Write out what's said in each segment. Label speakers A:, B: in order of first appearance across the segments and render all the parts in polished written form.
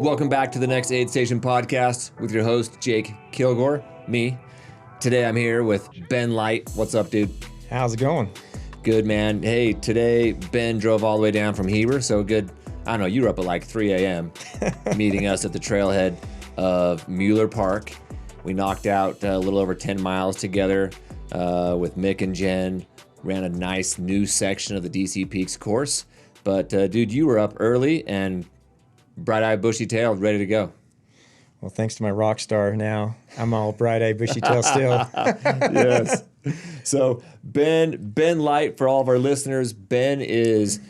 A: Welcome back to the Next Aid Station podcast with your host, Jake Kilgore, me. Today I'm here with Ben Light. What's up, dude?
B: How's it going?
A: Good, man. Hey, today Ben drove all the way down from Heber, so good. I don't know, you were up at like 3 a.m. meeting us at the trailhead of Mueller Park. We knocked out a little over 10 miles together with Mick and Jen. Ran a nice new section of the DC Peaks course. But, dude, you were up early and bright-eyed, bushy-tailed, ready to go.
B: Well, thanks to my rock star now, I'm all bright-eyed, bushy-tailed still.
A: Yes. So Ben Light, for all of our listeners, Ben is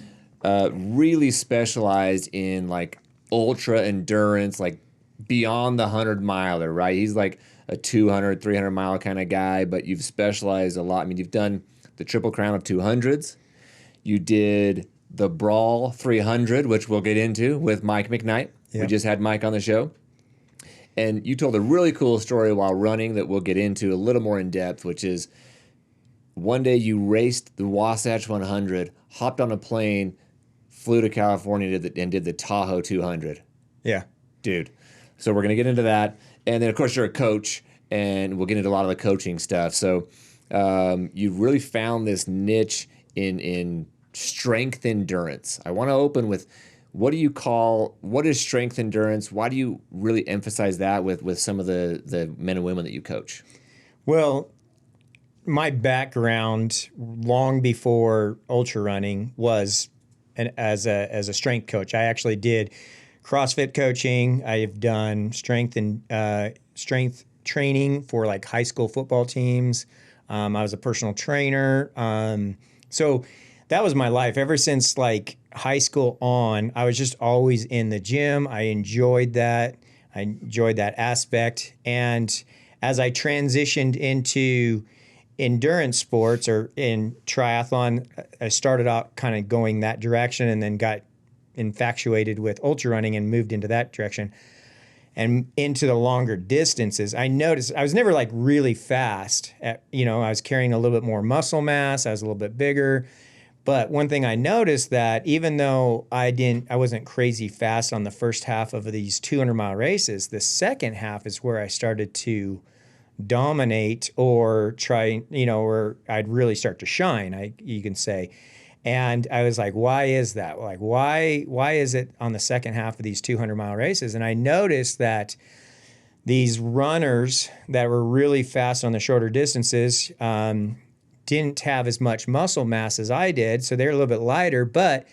A: really specialized in like ultra endurance, like beyond the 100-miler, right? He's like a 200, 300-mile kind of guy, but you've specialized a lot. I mean, you've done the Triple Crown of 200s. You did the Brawl 300, which we'll get into with Mike McKnight. Yep. We just had Mike on the show. And you told a really cool story while running that we'll get into a little more in depth, which is one day you raced the Wasatch 100, hopped on a plane, flew to California and did the Tahoe 200.
B: Yeah.
A: Dude. So we're going to get into that. And then, of course, you're a coach, and we'll get into a lot of the coaching stuff. So you really found this niche in strength endurance. I want to open with what is strength endurance? Why do you really emphasize that with some of the men and women that you coach?
B: Well, my background long before ultra running was as a strength coach. I actually did CrossFit coaching. I've done strength training for like high school football teams. I was a personal trainer. So that was my life. Ever since like high school on, I was just always in the gym. I enjoyed that. I enjoyed that aspect. And as I transitioned into endurance sports or in triathlon, I started out kind of going that direction and then got infatuated with ultra running and moved into that direction and into the longer distances. I noticed I was never like really fast. I was carrying a little bit more muscle mass. I was a little bit bigger. But one thing I noticed that even though I wasn't crazy fast on the first half of these 200-mile races, the second half is where I started to dominate or try, or I'd really start to shine, you can say. And I was like, why is that? Like, why is it on the second half of these 200-mile races? And I noticed that these runners that were really fast on the shorter distances didn't have as much muscle mass as I did, so they're a little bit lighter. But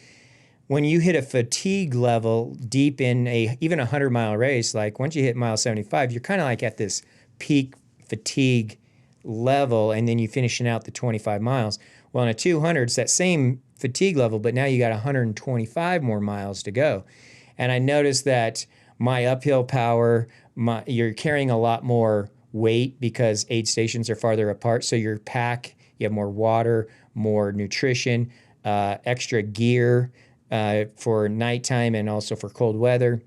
B: when you hit a fatigue level deep in even a 100-mile race, like once you hit mile 75, you're kind of like at this peak fatigue level, and then you finishing out the 25 miles. Well, on a 200, it's that same fatigue level, but now you got 125 more miles to go. And I noticed that my uphill power, you're carrying a lot more weight because aid stations are farther apart, so your pack, you have more water, more nutrition, extra gear for nighttime and also for cold weather.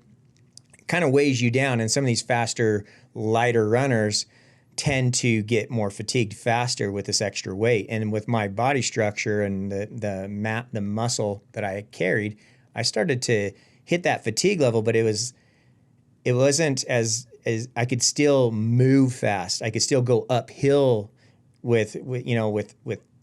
B: It kind of weighs you down, and some of these faster, lighter runners tend to get more fatigued faster with this extra weight. And with my body structure and the muscle that I carried, I started to hit that fatigue level, but it wasn't as I could still move fast. I could still go uphill with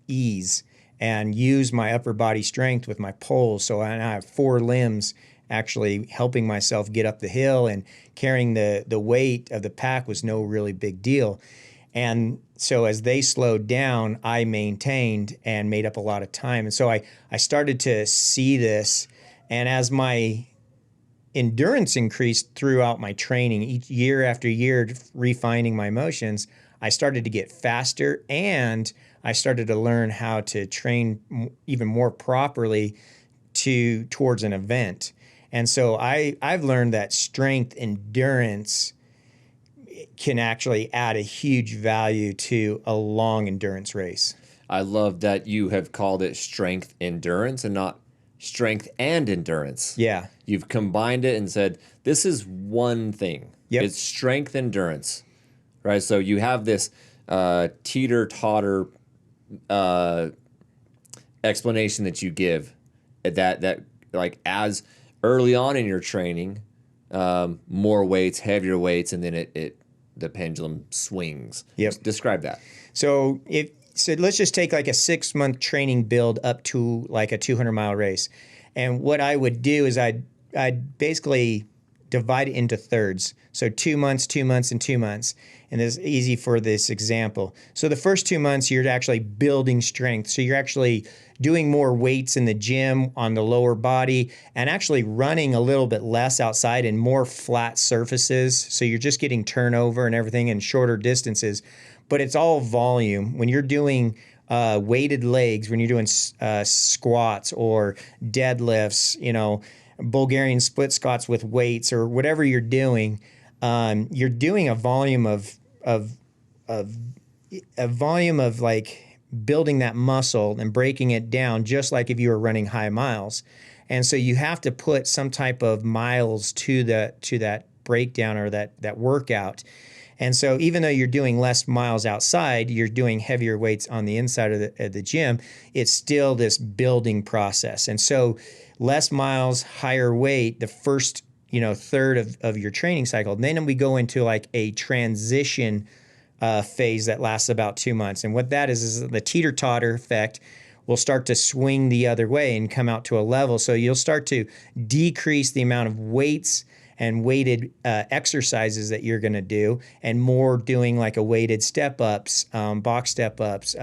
B: ease and use my upper body strength with my poles. So I have 4 limbs actually helping myself get up the hill, and carrying the weight of the pack was no really big deal. And so as they slowed down, I maintained and made up a lot of time. And so I started to see this, and as my endurance increased throughout my training, each year after year, refining my motions, I started to get faster, and I started to learn how to train even more properly towards an event. And so I've learned that strength endurance can actually add a huge value to a long endurance race.
A: I love that you have called it strength endurance and not strength and endurance.
B: Yeah.
A: You've combined it and said, this is one thing.
B: Yep.
A: It's strength endurance, right? So you have this teeter-totter explanation that you give that like as early on in your training, more weights, heavier weights, and then the pendulum swings.
B: Yep.
A: Describe that.
B: So let's just take like a 6-month training build up to like a 200-mile race. And what I would do is I'd basically divide it into thirds. So 2 months, 2 months, and 2 months. And it's easy for this example. So the first 2 months, you're actually building strength. So you're actually doing more weights in the gym on the lower body and actually running a little bit less outside and more flat surfaces. So you're just getting turnover and everything and shorter distances. But it's all volume. When you're doing weighted legs, when you're doing squats or deadlifts, Bulgarian split squats with weights or whatever you're doing a volume of like building that muscle and breaking it down, just like if you were running high miles. And so you have to put some type of miles to that breakdown or that workout. And so even though you're doing less miles outside, you're doing heavier weights on the inside of the gym, it's still this building process. And so less miles, higher weight, the first third of your training cycle. And then we go into like a transition phase that lasts about 2 months. And what that is the teeter-totter effect will start to swing the other way and come out to a level. So you'll start to decrease the amount of weights and weighted exercises that you're going to do, and more doing like a weighted step-ups, box step-ups.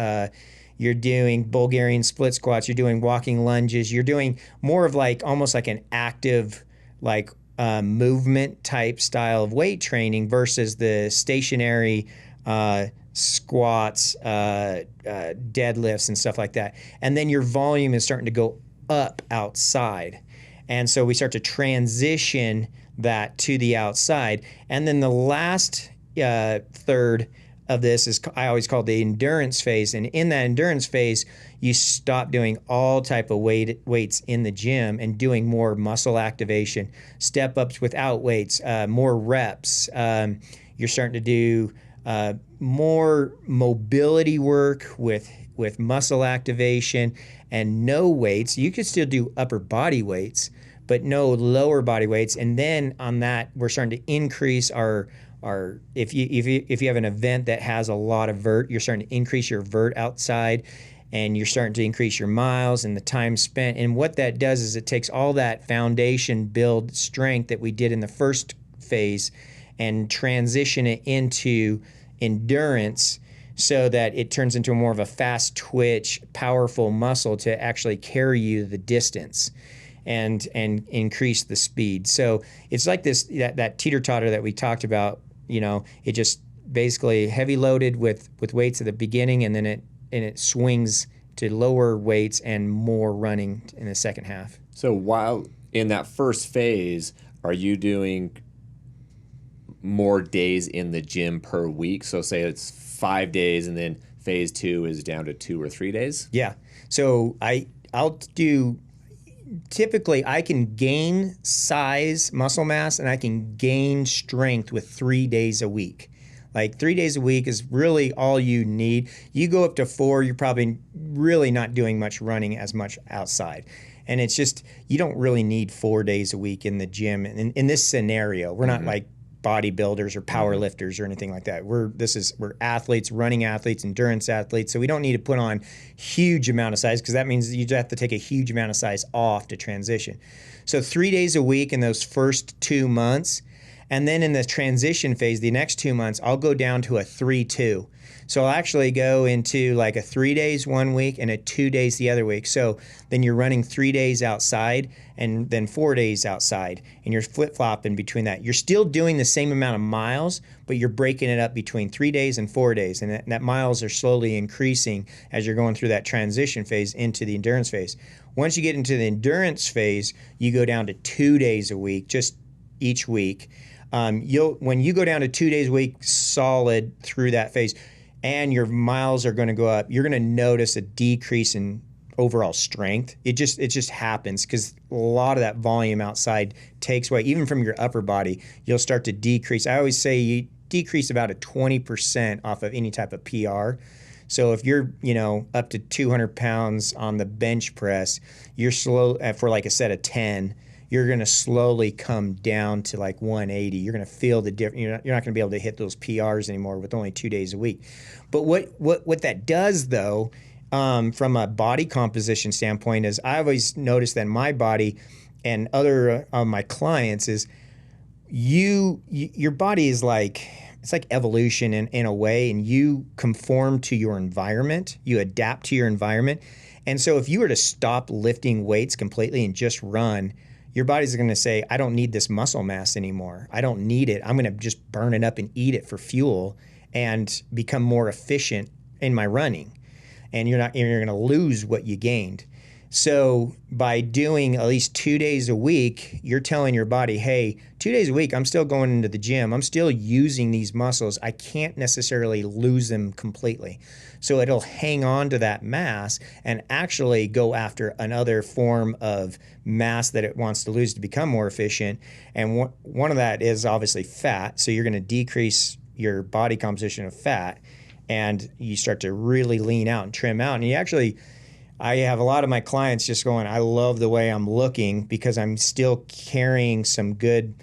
B: You're doing Bulgarian split squats. You're doing walking lunges. You're doing more of like almost like an active like movement type style of weight training versus the stationary squats, deadlifts, and stuff like that. And then your volume is starting to go up outside. And so we start to transition that to the outside. And then the last third of this is, I always call the endurance phase. And in that endurance phase, you stop doing all type of weights in the gym and doing more muscle activation, step ups without weights, more reps. You're starting to do more mobility work with muscle activation and no weights. You could still do upper body weights, but no lower body weights. And then on that, we're starting to increase our if you have an event that has a lot of vert, you're starting to increase your vert outside, and you're starting to increase your miles and the time spent. And what that does is it takes all that foundation build strength that we did in the first phase and transition it into endurance, so that it turns into more of a fast twitch, powerful muscle to actually carry you the distance and increase the speed. So it's like this that teeter-totter that we talked about. It just basically heavy loaded with weights at the beginning, and then it swings to lower weights and more running in the second half.
A: So while in that first phase, are you doing more days in the gym per week? So say it's 5 days, and then phase 2 is down to 2 or 3 days?
B: Yeah. So I'll do, typically I can gain size, muscle mass, and I can gain strength with 3 days a week. Like 3 days a week is really all you need. You go up to 4, you're probably really not doing much running as much outside. And it's just, you don't really need 4 days a week in the gym. In this scenario, we're not like bodybuilders or power lifters or anything like that. We're athletes, running athletes, endurance athletes. So we don't need to put on huge amount of size, because that means you have to take a huge amount of size off to transition. So 3 days a week in those first 2 months. And then in the transition phase, the next 2 months, I'll go down to a 3-2. So I'll actually go into like a 3 days 1 week and a 2 days the other week. So then you're running 3 days outside and then 4 days outside, and you're flip-flopping between that. You're still doing the same amount of miles, but you're breaking it up between 3 days and 4 days. And that miles are slowly increasing as you're going through that transition phase into the endurance phase. Once you get into the endurance phase, you go down to 2 days a week, just each week. When you go down to 2 days a week solid through that phase, and your miles are going to go up, you're going to notice a decrease in overall strength. It just happens, because a lot of that volume outside takes away, even from your upper body. You'll start to decrease. I always say you decrease about a 20% off of any type of PR. So if you're, up to 200 pounds on the bench press, you're slow for like a set of 10. you're going to slowly come down to like 180. You're going to feel the difference. You're not going to be able to hit those PRs anymore with only 2 days a week. But what that does though, from a body composition standpoint, is I've always noticed that my body and other my clients is your body is like, it's like evolution in a way, and you conform to your environment, you adapt to your environment. And so if you were to stop lifting weights completely and just run, your body's going to say, I don't need this muscle mass anymore. I don't need it. I'm going to just burn it up and eat it for fuel and become more efficient in my running. And you're going to lose what you gained. So by doing at least 2 days a week, you're telling your body, hey, 2 days a week, I'm still going into the gym. I'm still using these muscles. I can't necessarily lose them completely. So it'll hang on to that mass and actually go after another form of mass that it wants to lose to become more efficient. And one of that is obviously fat. So you're going to decrease your body composition of fat, and you start to really lean out and trim out. And I have a lot of my clients just going, I love the way I'm looking because I'm still carrying some good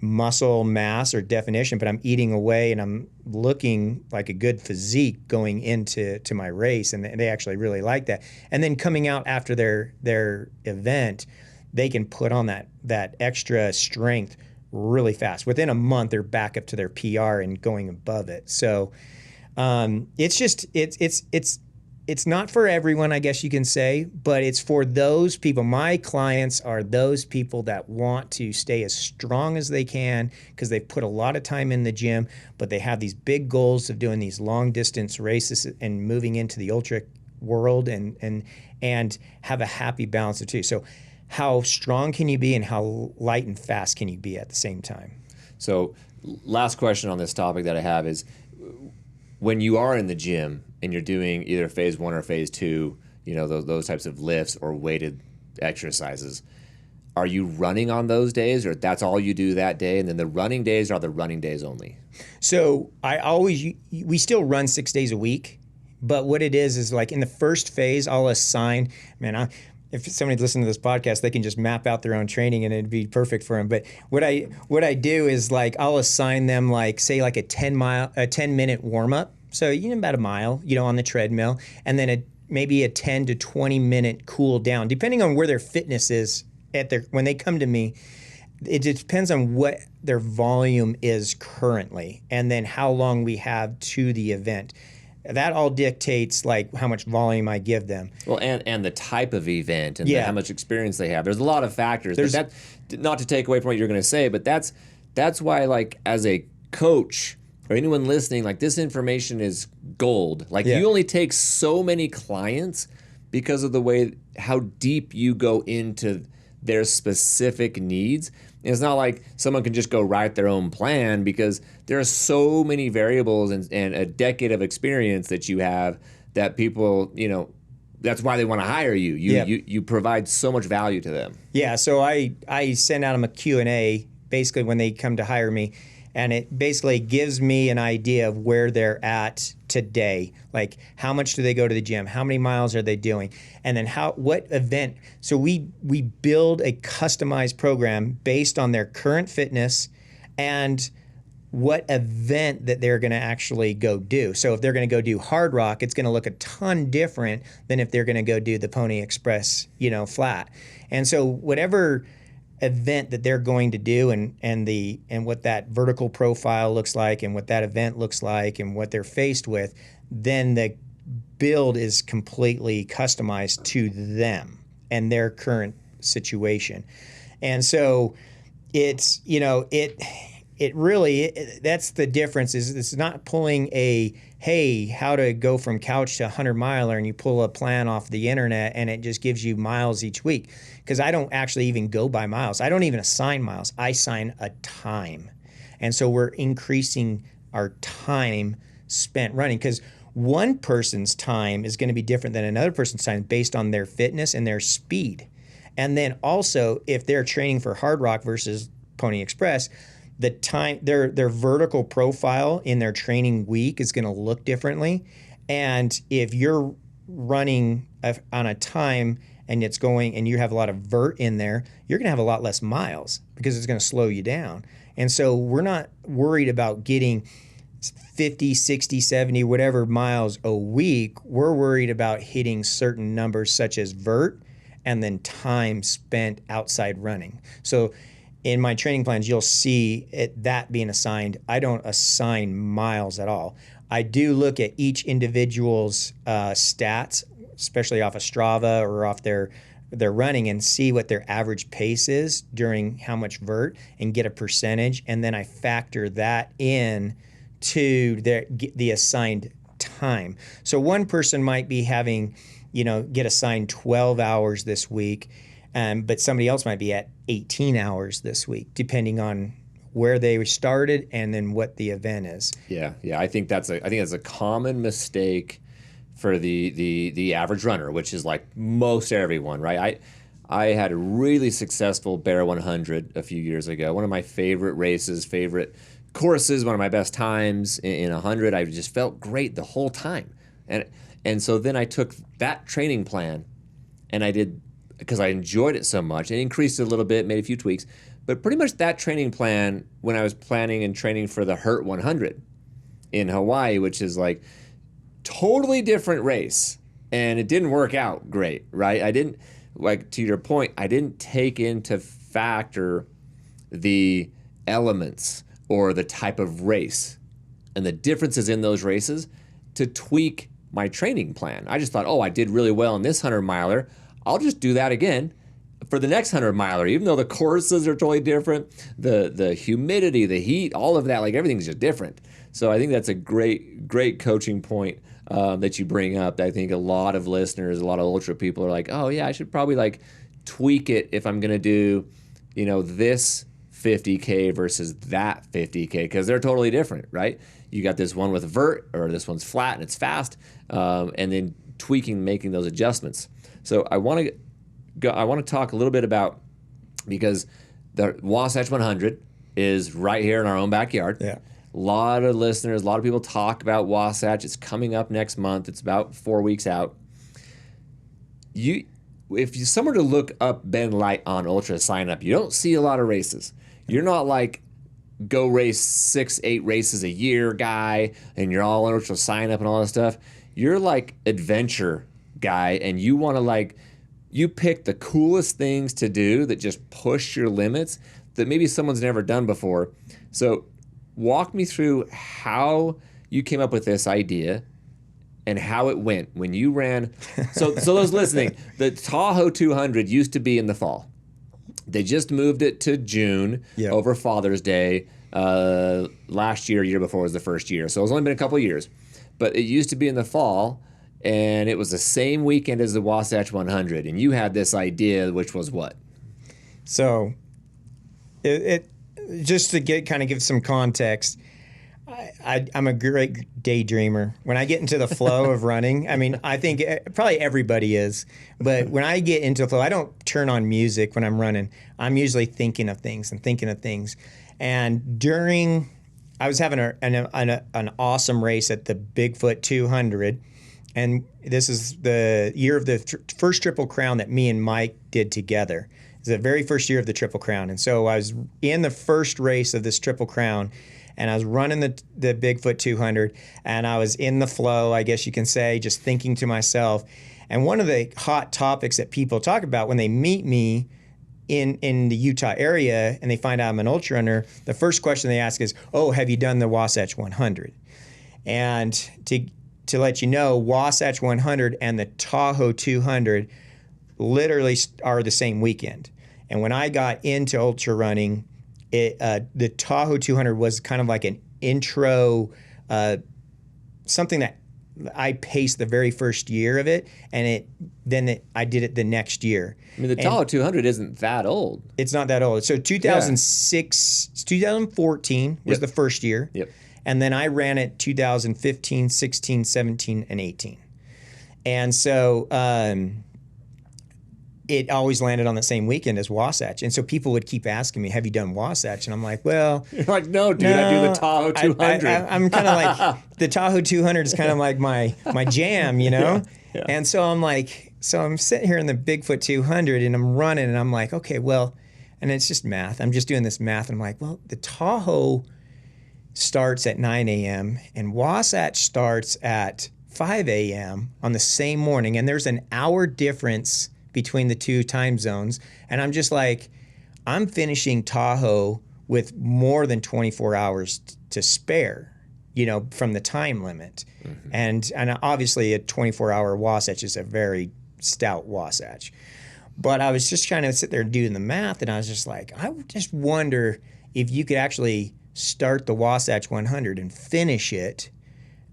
B: muscle mass or definition, but I'm eating away and I'm looking like a good physique going into my race. And they actually really like that. And then coming out after their event, they can put on that extra strength really fast. Within a month, they're back up to their PR and going above it. So it's not for everyone, I guess you can say, but it's for those people. My clients are those people that want to stay as strong as they can because they've put a lot of time in the gym, but they have these big goals of doing these long distance races and moving into the ultra world and have a happy balance of two. So how strong can you be and how light and fast can you be at the same time?
A: So last question on this topic that I have is, when you are in the gym and you're doing either phase 1 or phase 2, those types of lifts or weighted exercises, are you running on those days, or that's all you do that day? And then the running days are the running days only?
B: So we still run 6 days a week, but what it is like in the first phase, I'll assign, if somebody listens to this podcast, they can just map out their own training and it'd be perfect for them. But what I do is like I'll assign them say a 10-minute warm up. So about a mile, on the treadmill, and then maybe a 10 to 20 minute cool down, depending on where their fitness is when they come to me. It depends on what their volume is currently, and then how long we have to the event. That all dictates like how much volume I give them.
A: Well, and the type of event and how much experience they have. There's a lot of factors. But that, not to take away from what you're going to say, but that's why, like, as a coach or anyone listening, like, this information is gold. Like, you only take so many clients because of the way how deep you go into their specific needs. And it's not like someone can just go write their own plan, because there are so many variables and a decade of experience that you have that people, that's why they want to hire you. You provide so much value to them.
B: Yeah, so I send out them a Q&A basically when they come to hire me, and it basically gives me an idea of where they're at today. Like, how much do they go to the gym? How many miles are they doing? And then what event? So we build a customized program based on their current fitness and what event that they're going to actually go do. So if they're going to go do Hard Rock, it's going to look a ton different than if they're going to go do the Pony Express, flat. And so whatever event that they're going to do and what that vertical profile looks like and what that event looks like and what they're faced with, then the build is completely customized to them and their current situation. And so it's, it really, that's the difference, is it's not pulling hey, how to go from couch to 100-miler, and you pull a plan off the internet and it just gives you miles each week. Because I don't actually even go by miles. I don't even assign miles. I assign a time. And so we're increasing our time spent running, because one person's time is going to be different than another person's time based on their fitness and their speed. And then also, if they're training for Hard Rock versus Pony Express, the time, their vertical profile in their training week is going to look differently. And if you're running on a time and it's going and you have a lot of vert in there, you're going to have a lot less miles because it's going to slow you down. And so we're not worried about getting 50, 60, 70, whatever miles a week. We're worried about hitting certain numbers such as vert and then time spent outside running. So in my training plans, you'll see that being assigned. I don't assign miles at all. I do look at each individual's stats, especially off of Strava or off their running, and see what their average pace is during how much vert and get a percentage. And then I factor that in to the assigned time. So one person might be having, get assigned 12 hours this week, but somebody else might be at 18 hours this week, depending on where they started and then what the event is.
A: Yeah. I think that's a common mistake for the average runner, which is like most everyone, right? I had a really successful Bear 100 a few years ago. One of my favorite races, favorite courses, one of my best times in 100. I just felt great the whole time. And so then I took that training plan and I did, because I enjoyed it so much, and increased it a little bit, made a few tweaks. But pretty much that training plan, when I was planning and training for the Hurt 100 in Hawaii, which is like totally different race, and it didn't work out great, right? I didn't, like to your point, I didn't take into factor the elements or the type of race and the differences in those races to tweak my training plan. I just thought, I did really well in this 100-miler. I'll just do that again for the next 100-miler, even though the courses are totally different, the humidity, the heat, all of that, like everything's just different. So I think that's a great coaching point that you bring up. I think a lot of listeners, a lot of ultra people are like, oh yeah, I should probably like tweak it if I'm gonna do, this 50K versus that 50K, because they're totally different, right? You got this one with vert, or this one's flat and it's fast, and then tweaking, making those adjustments. So I want to talk a little bit about, because the Wasatch 100 is right here in our own backyard.
B: Yeah.
A: A lot of listeners, a lot of people talk about Wasatch. It's coming up next month. It's about 4 weeks out. If you someone to look up Ben Light on Ultra sign up, you don't see a lot of races. You're not like go race 6-8 races a year guy, and you're all on Ultra sign up and all that stuff. You're like adventure guy, and you want to you pick the coolest things to do that just push your limits that maybe someone's never done before. So walk me through how you came up with this idea and how it went when you ran. So those listening, the Tahoe 200 used to be in the fall. They just moved it to June over Father's Day. Last year before was the first year. So it's only been a couple of years. But it used to be in the fall, and it was the same weekend as the Wasatch 100. And you had this idea, which was what?
B: So it just to give some context, I'm a great daydreamer. When I get into the flow of running, I mean, I think probably everybody is, but when I get into the flow, I don't turn on music when I'm running. I'm usually thinking of things. And I was having an awesome race at the Bigfoot 200, and this is the year of the first Triple Crown that me and Mike did together. It's the very first year of the Triple Crown, and so I was in the first race of this Triple Crown, and I was running the Bigfoot 200, and I was in the flow, I guess you can say, just thinking to myself. And one of the hot topics that people talk about when they meet me in the Utah area and they find out I'm an ultra runner, the first question they ask is, "Oh, have you done the Wasatch 100?" And to let you know, Wasatch 100 and the Tahoe 200 literally are the same weekend. And when I got into ultra running, the Tahoe 200 was kind of like an intro, something that I paced the very first year of it, and I did it the next year.
A: I mean, the Tahoe 200 isn't that old.
B: It's not that old. So 2014 was the first year.
A: Yep.
B: And then I ran it 2015, 16, 17, and 18. And so it always landed on the same weekend as Wasatch. And so people would keep asking me, "Have you done Wasatch?" And I'm like, well...
A: You're like, no, dude, I do the Tahoe 200.
B: I'm kind of like, the Tahoe 200 is kind of like my jam, you know?
A: Yeah.
B: And so I'm like, so I'm sitting here in the Bigfoot 200 and I'm running and I'm like, okay, well, and it's just math. I'm just doing this math and I'm like, well, the Tahoe starts at 9 a.m. and Wasatch starts at 5 a.m. on the same morning. And there's an hour difference between the two time zones. And I'm just like, I'm finishing Tahoe with more than 24 hours to spare, from the time limit. Mm-hmm. And obviously a 24-hour Wasatch is a very stout Wasatch. But I was just trying to sit there doing the math, and I was just like, I just wonder if you could actually start the Wasatch 100 and finish it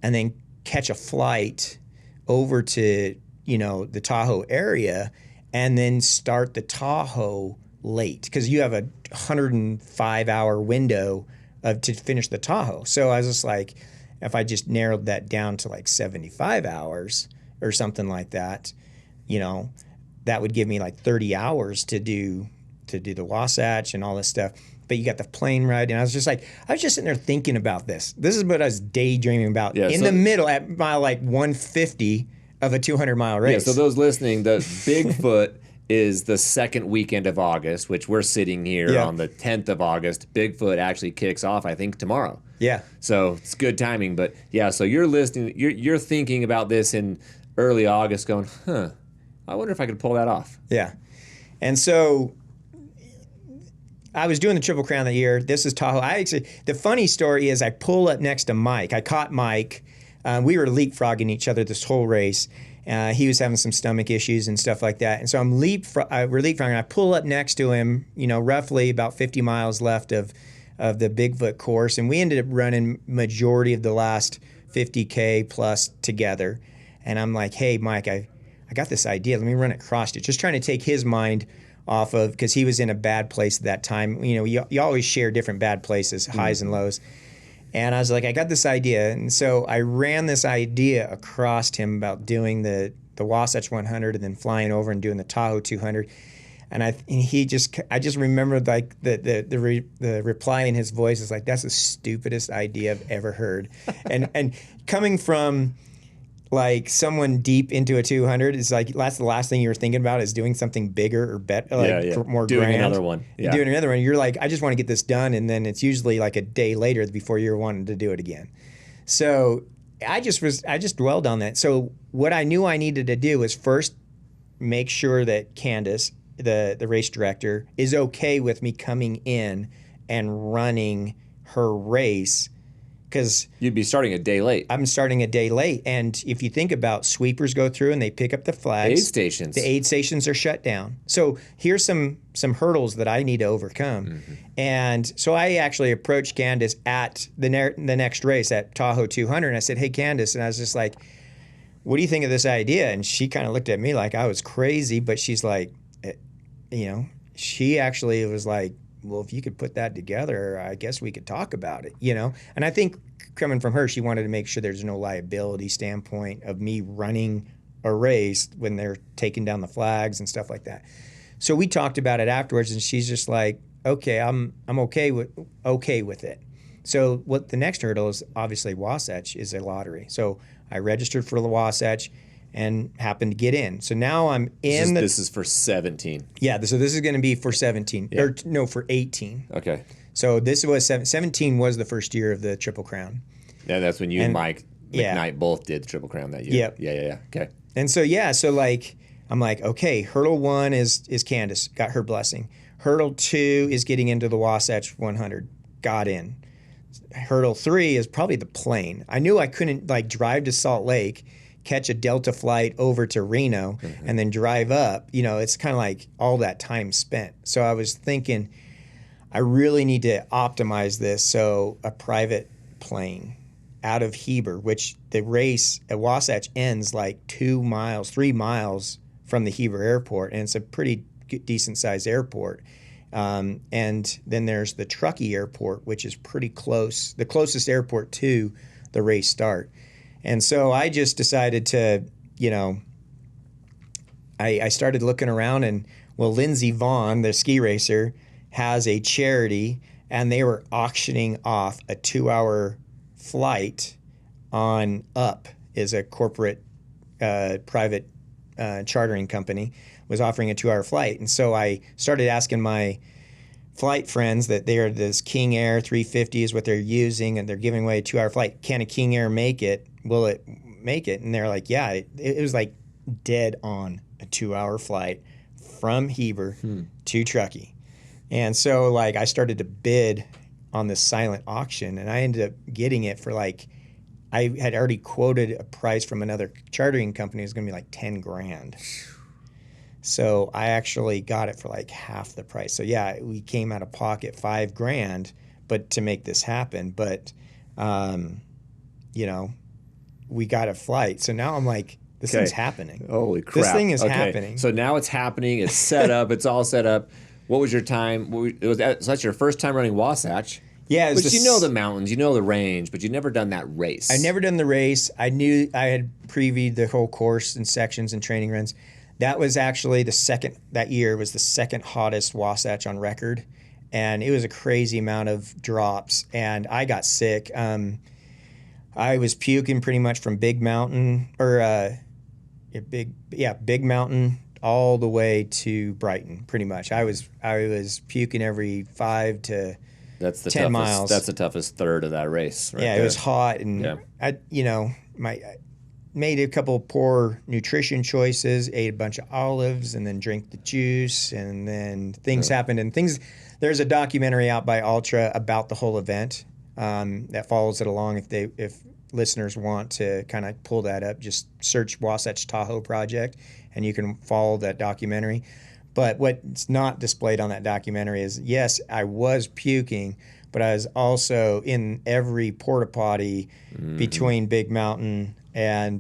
B: and then catch a flight over to, the Tahoe area and then start the Tahoe late because you have a 105-hour window to finish the Tahoe. So I was just like, if I just narrowed that down to like 75 hours or something like that, that would give me like 30 hours to do the Wasatch and all this stuff. But you got the plane ride, and I was just sitting there thinking about this. This is what I was daydreaming about the middle at mile like 150 of a 200-mile race.
A: Yeah, so those listening, the Bigfoot is the second weekend of August, which we're sitting here on the 10th of August. Bigfoot actually kicks off, I think, tomorrow.
B: Yeah.
A: So it's good timing. But yeah, so you're listening, you're thinking about this in early August going, I wonder if I could pull that off.
B: Yeah. And so I was doing the Triple Crown that year. This is Tahoe. The funny story is I pull up next to Mike. I caught Mike. We were leapfrogging each other this whole race. He was having some stomach issues and stuff like that. And so we're leapfrogging. I pull up next to him, roughly about 50 miles left of the Bigfoot course. And we ended up running majority of the last 50K plus together. And I'm like, hey, Mike, I got this idea. Let me run it cross stitch. Just trying to take his mind off of, because he was in a bad place at that time. You always share different bad places, highs and lows. And I was like, I got this idea. And so I ran this idea across him about doing the Wasatch 100 and then flying over and doing the Tahoe 200. And I just remembered like the reply in his voice is like, that's the stupidest idea I've ever heard. and coming from like someone deep into a 200 is like, that's the last thing you were thinking about is doing something bigger or better, like more
A: doing
B: grand.
A: Another one. Yeah.
B: Doing another one. You're like, I just want to get this done. And then it's usually like a day later before you're wanting to do it again. So I just dwelled on that. So what I knew I needed to do was first make sure that Candace, the race director, is okay with me coming in and running her race. Because
A: you'd be starting a day late.
B: I'm starting a day late. And if you think about sweepers go through and they pick up the flags.
A: Aid stations.
B: The aid stations are shut down. So here's some hurdles that I need to overcome. Mm-hmm. And so I actually approached Candace at the next race at Tahoe 200. And I said, hey, Candace. And I was just like, what do you think of this idea? And she kind of looked at me like I was crazy. But she's like, she actually was like, well, if you could put that together, I guess we could talk about it, And I think coming from her, she wanted to make sure there's no liability standpoint of me running a race when they're taking down the flags and stuff like that. So we talked about it afterwards, and she's just like, okay, I'm okay with it. So what the next hurdle is, obviously Wasatch is a lottery. So I registered for the Wasatch and happened to get in. So now I'm in.
A: This is for 17.
B: Yeah, so this is going to be for 17.
A: Yeah.
B: Or no, for 18.
A: Okay.
B: So this was 17 was the first year of the Triple Crown.
A: Yeah, that's when you and Mike McKnight both did the Triple Crown that year.
B: Yep.
A: Yeah. Okay.
B: And so like I'm like, okay, hurdle 1 is Candace, got her blessing. Hurdle 2 is getting into the Wasatch 100, got in. Hurdle 3 is probably the plane. I knew I couldn't like drive to Salt Lake, catch a Delta flight over to Reno, mm-hmm. and then drive up. It's kind of like all that time spent. So I was thinking, I really need to optimize this. So a private plane out of Heber, which the race at Wasatch ends like 3 miles from the Heber airport, and it's a pretty decent sized airport. And then there's the Truckee airport, which is pretty close, the closest airport to the race start. And so I just decided to, I started looking around, and Lindsey Vaughn, the ski racer, has a charity, and they were auctioning off a 2-hour flight on Up, is a corporate private chartering company was offering a 2-hour flight. And so I started asking my flight friends that this King Air 350 is what they're using, and they're giving away a 2-hour flight. Can a King Air make it? Will it make it? And they're like, yeah. It was like dead on a 2-hour flight from Heber to Truckee. And so like I started to bid on this silent auction, and I ended up getting it for like, I had already quoted a price from another chartering company. It was going to be like 10 grand. So I actually got it for like half the price. So yeah, we came out of pocket 5 grand, but to make this happen. But, you know, we got a flight. So now I'm like, this thing's happening.
A: Holy crap.
B: This thing is happening.
A: So now it's happening. It's set up. It's all set up. What was your time? So that's your first time running Wasatch.
B: Yeah.
A: But you know the mountains, you know the range, but you've never done that race.
B: I'd never done the race. I knew I had previewed the whole course and sections and training runs. That was actually that year was the second hottest Wasatch on record. And it was a crazy amount of drops. And I got sick. I was puking pretty much from Big Mountain, Big Mountain all the way to Brighton, pretty much. I was puking every 5 to 10 miles.
A: That's the toughest third of that race. Right
B: yeah,
A: there.
B: It was hot, and I made a couple of poor nutrition choices, ate a bunch of olives, and then drank the juice, and then things happened. And there's a documentary out by Ultra about the whole event that follows it along. If listeners want to kind of pull that up, just search Wasatch Tahoe Project, and you can follow that documentary. But what's not displayed on that documentary is, yes, I was puking, but I was also in every porta potty between Big Mountain and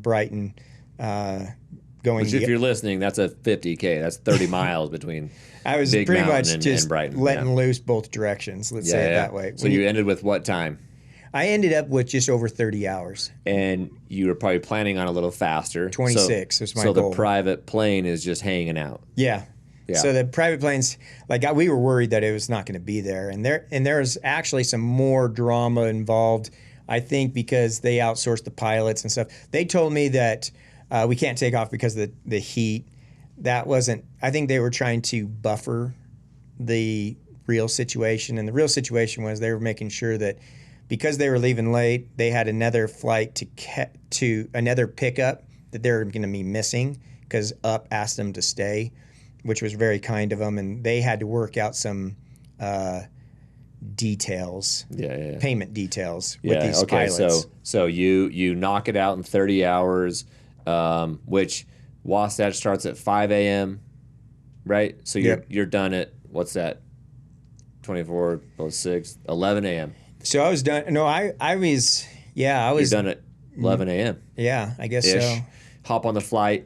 B: Brighton.
A: Which, if you're listening, that's a 50K. That's 30 miles between.
B: I was
A: Big
B: pretty
A: Mountain
B: much just
A: Brighton.
B: letting loose both directions. Let's say it that way.
A: So you ended with what time?
B: I ended up with just over 30 hours.
A: And you were probably planning on a little faster.
B: 26 was my goal.
A: So the private plane is just hanging out.
B: Yeah. So the private planes, we were worried that it was not going to be there. And there's actually some more drama involved, I think, because they outsourced the pilots and stuff. They told me that we can't take off because of the heat. That wasn't, I think they were trying to buffer the real situation. And the real situation was they were making sure that because they were leaving late, they had another flight to another pickup that they were going to be missing because UP asked them to stay, which was very kind of them. And they had to work out some details, payment details with these pilots.
A: So you knock it out in 30 hours, which Wasatch starts at 5 a.m., right? So you're done at, what's that, 24, 6, 11 a.m.
B: So I was done. No, I was. You're
A: done at 11 a.m.
B: Yeah, I guess so.
A: Hop on the flight.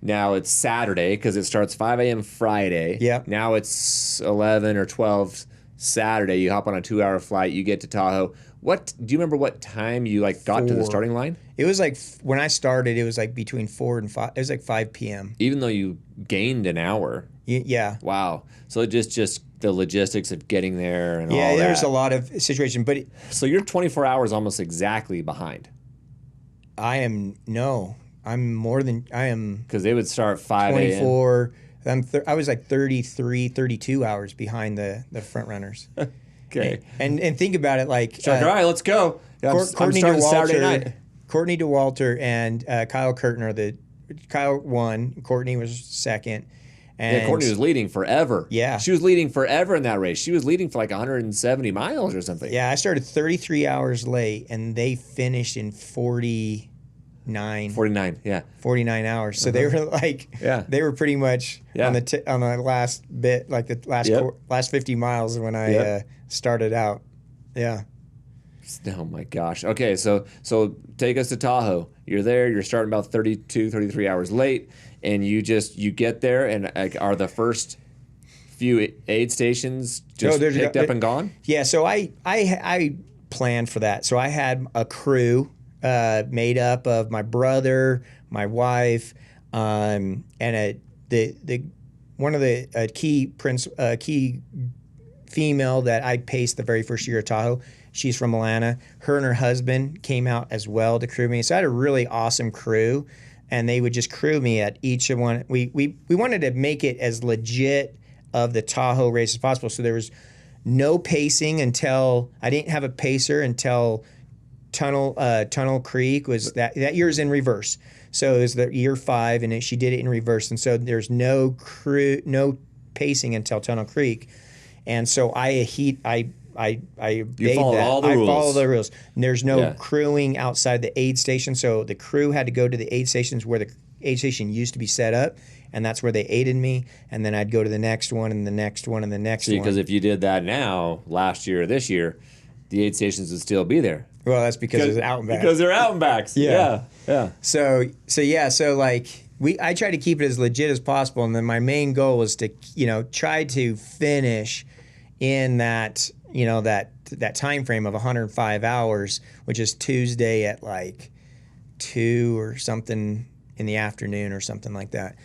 A: Now it's Saturday because it starts 5 a.m. Friday.
B: Yeah.
A: Now it's 11 or 12 Saturday. You hop on a 2-hour flight. You get to Tahoe. Do you remember what time you got to the starting line?
B: It was like when I started. It was like between 4 and 5. It was like 5 p.m.
A: Even though you gained an hour.
B: Yeah.
A: Wow. So just the logistics of getting there and all that.
B: Yeah, there's a lot of situation, but
A: so you're 24 hours almost exactly behind.
B: I'm more than I am.
A: Because they would start 5 a.m.
B: 24. I was like 33, 32 hours behind the front runners.
A: Okay.
B: And think about it like.
A: All right, let's go. I'm starting Saturday night.
B: Courtney DeWalter and Kyle Kurtner Kyle won. Courtney was second. And
A: Courtney was leading forever.
B: Yeah.
A: She was leading forever in that race. She was leading for like 170 miles or something.
B: Yeah, I started 33 hours late, and they finished in 49. 49 hours. So they were they were pretty much on the last bit, like the last 50 miles when I started out. Yeah.
A: Oh my gosh. Okay, so take us to Tahoe. You're there. You're starting about 32, 33 hours late. And you get there, and are the first few aid stations just picked up and gone? Yeah, so
B: I planned for that. So I had a crew made up of my brother, my wife, and one of the key female that I paced the very first year of Tahoe. She's from Atlanta. Her and her husband came out as well to crew me. So I had a really awesome crew and they would just crew me at each of one. We wanted to make it as legit of the Tahoe race as possible. So there was no pacing until I didn't have a pacer until Tunnel Creek was that year's in reverse. So it was the year 5, and she did it in reverse. And so there's no pacing until Tunnel Creek. And so I
A: followed all the rules.
B: I follow the rules. And there's no crewing outside the aid station. So the crew had to go to the aid stations where the aid station used to be set up, and that's where they aided me. And then I'd go to the next one and the next one and the next one.
A: Because if you did that now, last year or this year, the aid stations would still be there.
B: Well, that's because it's out and back.
A: Because they're out and backs. Yeah.
B: So like I try to keep it as legit as possible, and then my main goal was to try to finish in that that time frame of 105 hours, which is Tuesday at like 2 or something in the afternoon or something like that.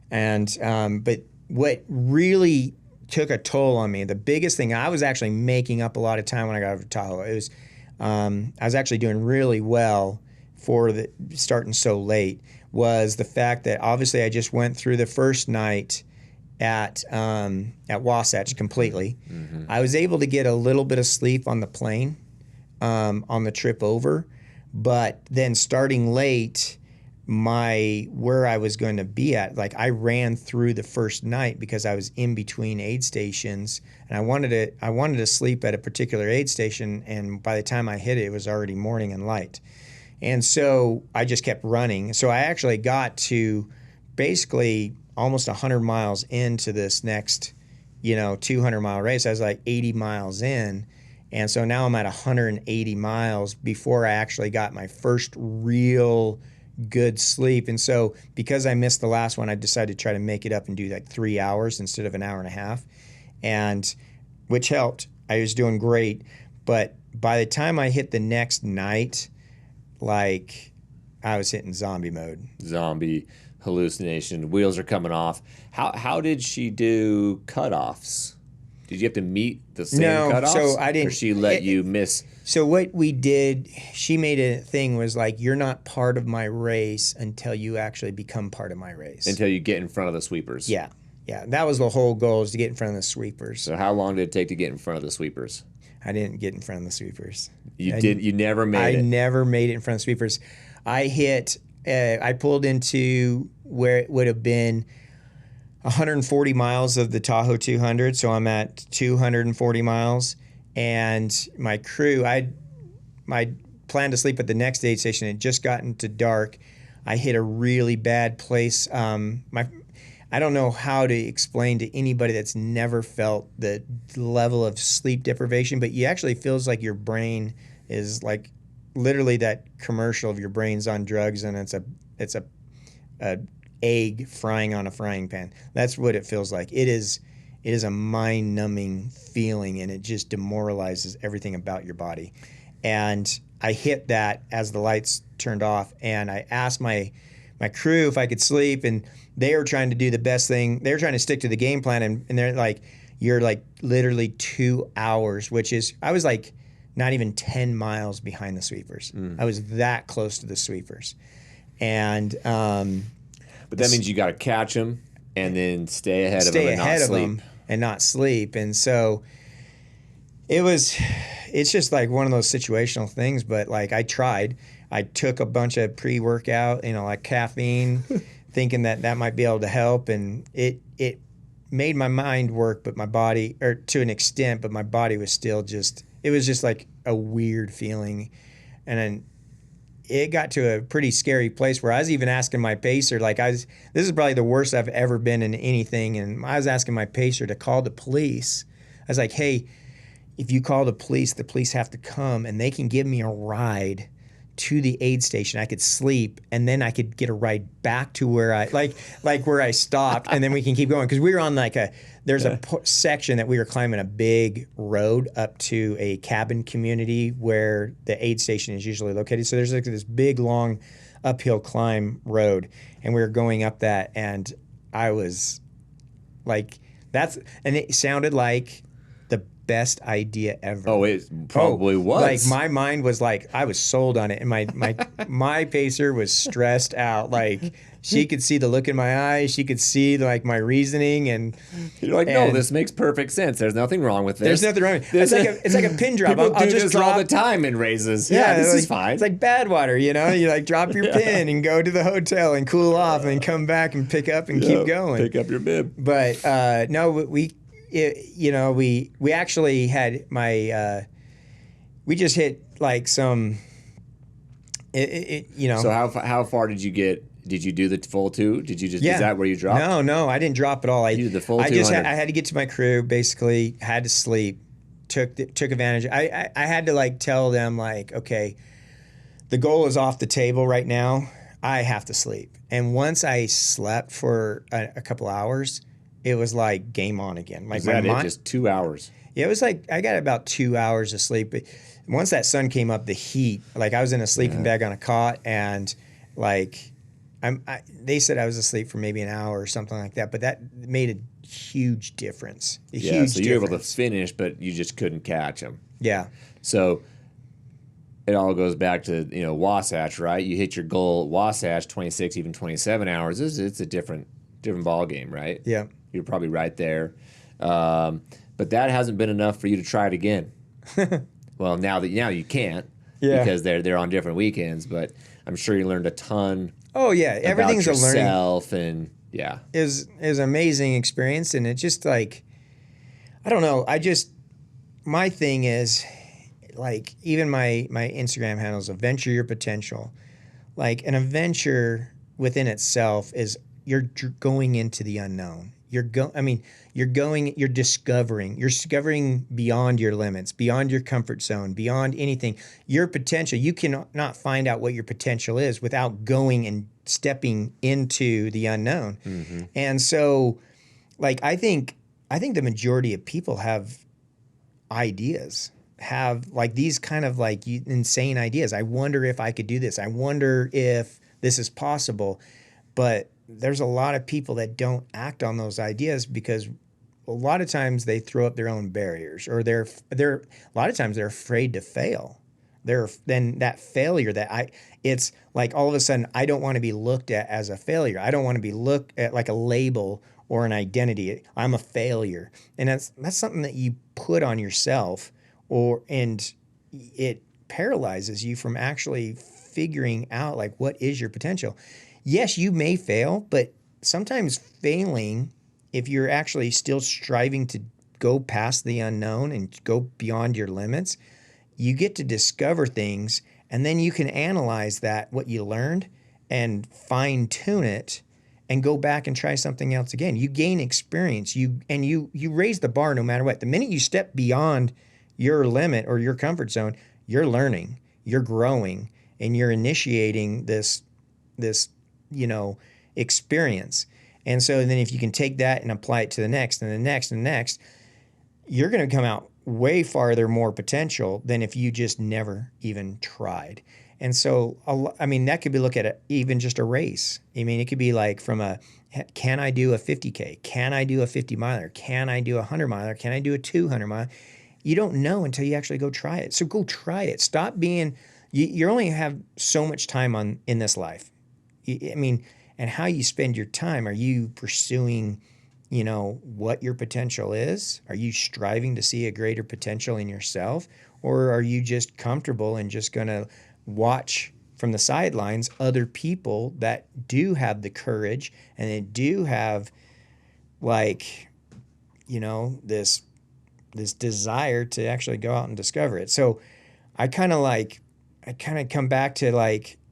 B: And but what really took a toll on me, the biggest thing, I was actually making up a lot of time when I got over to Tahoe. It was I was actually doing really well for the starting so late, was the fact that obviously I just went through the first night at Wasatch completely. Mm-hmm. I was able to get a little bit of sleep on the plane on the trip over, but then starting late, where I was going to be at, like I ran through the first night because I was in between aid stations, and I wanted to sleep at a particular aid station, and by the time I hit it, it was already morning and light. And so I just kept running. So I actually got to basically almost 100 miles into this next 200-mile race. I was like 80 miles in, and so now I'm at 180 miles before I actually got my first real good sleep. And so because I missed the last one, I decided to try to make it up and do like 3 hours instead of an hour and a half, and which helped. I was doing great, but by the time I hit the next night, like I was hitting zombie mode.
A: Zombie hallucination. Wheels are coming off. How did she do cutoffs? Did you have to meet the same cutoffs?
B: So I didn't.
A: Or she let you miss?
B: So what we did, she made a thing was like, you're not part of my race until you actually become part of my race.
A: Until you get in front of the sweepers.
B: Yeah. That was the whole goal, is to get in front of the sweepers.
A: So how long did it take to get in front of the sweepers?
B: I didn't get in front of the sweepers.
A: You never made it?
B: I never made it in front of the sweepers. I pulled into where it would have been 140 miles of the Tahoe 200, so I'm at 240 miles. And my crew, I planned to sleep at the next aid station. It had just gotten to dark. I hit a really bad place. I don't know how to explain to anybody that's never felt the level of sleep deprivation, but it actually feels like your brain is like literally that commercial of your brain's on drugs, and it's a egg frying on a frying pan. That's what it feels like. It is a mind-numbing feeling, and it just demoralizes everything about your body. And I hit that as the lights turned off, and I asked my crew if I could sleep, and they were trying to do the best thing. They were trying to stick to the game plan, and they're like, you're like literally 2 hours, which is, I was like not even 10 miles behind the sweepers. I was that close to the sweepers. And
A: but that means you got to catch them and then stay ahead of them and not sleep.
B: And not sleep. And so it's just like one of those situational things, but like I tried. I took a bunch of pre-workout, like caffeine, thinking that might be able to help, and it made my mind work, but my body, or to an extent, but my body was still it was just like a weird feeling. And then it got to a pretty scary place where I was even asking my pacer, this is probably the worst I've ever been in anything, and I was asking my pacer to call the police. I was like, hey, if you call the police have to come, and they can give me a ride to the aid station. I could sleep, and then I could get a ride back to where I where I stopped, and then we can keep going, because we were on a section that we were climbing a big road up to a cabin community where the aid station is usually located. So there's like this big long uphill climb road, and we were going up that, and I was like, and it sounded like best idea ever.
A: Oh, it probably was.
B: Like my mind was like, I was sold on it, and my pacer was stressed out. Like she could see the look in my eyes, she could see like my reasoning, and
A: you're like, no, this makes perfect sense. There's nothing wrong with this.
B: There's nothing wrong with it. It's like a pin drop.
A: People
B: I'll
A: do
B: just
A: this
B: drop
A: all the time in races. Yeah, this is fine.
B: It's like bad water, you know. You like drop your pin and go to the hotel and cool off, and then come back and pick up and keep going.
A: Pick up your bib.
B: But no, we actually had we just hit like some.
A: So how far did you get? Did you do the full 2? Did you just? Yeah. Is that where you dropped?
B: No, I didn't drop at all.
A: You did the full
B: 200. I had to get to my crew. Basically, had to sleep. Took advantage. I had to like tell them like, okay, the goal is off the table right now. I have to sleep. And once I slept for a couple hours, it was like game on again. Like
A: is that it? Just 2 hours?
B: Yeah, it was like I got about 2 hours of sleep. But once that sun came up, the heat. Like I was in a sleeping bag on a cot, and like. They said I was asleep for maybe an hour or something like that, but that made a huge difference.
A: So you were able to finish, but you just couldn't catch them.
B: Yeah.
A: So it all goes back to Wasatch, right? You hit your goal at Wasatch, 26, even 27 hours. It's a different ball game, right?
B: Yeah.
A: You're probably right there, but that hasn't been enough for you to try it again. Well, now you can't because they're on different weekends, but I'm sure you learned a ton.
B: Oh yeah, everything's
A: about
B: yourself
A: a learning. And yeah,
B: is an amazing experience, and it's just like, I don't know. My thing is, like even my Instagram handle is Adventure Your Potential. Like an adventure within itself is you're going into the unknown. You're discovering beyond your limits, beyond your comfort zone, beyond anything. Your potential, you cannot find out what your potential is without going and stepping into the unknown. Mm-hmm. And so, like, I think the majority of people have ideas, have like these kind of like insane ideas. I wonder if I could do this. I wonder if this is possible. But there's a lot of people that don't act on those ideas because a lot of times they throw up their own barriers, or they're a lot of times they're afraid to fail. Then that failure it's like all of a sudden I don't want to be looked at as a failure. I don't want to be looked at like a label or an identity. I'm a failure, and that's something that you put on yourself, and it paralyzes you from actually figuring out like what is your potential. Yes, you may fail, but sometimes failing, if you're actually still striving to go past the unknown and go beyond your limits, you get to discover things, and then you can analyze what you learned and fine tune it and go back and try something else again. You gain experience, you raise the bar no matter what. The minute you step beyond your limit or your comfort zone, you're learning, you're growing, and you're initiating this experience. And so then if you can take that and apply it to the next and the next and the next, you're going to come out way farther more potential than if you just never even tried. And so, I mean, that could be look at even just a race. I mean, it could be like can I do a 50K? Can I do a 50 miler? Can I do a 100 miler? Can I do a 200 mile? You don't know until you actually go try it. So go try it. Stop being, you only have so much time in this life. I mean, and how you spend your time. Are you pursuing, what your potential is? Are you striving to see a greater potential in yourself? Or are you just comfortable and just going to watch from the sidelines other people that do have the courage and they do have this desire to actually go out and discover it? So I kind of come back to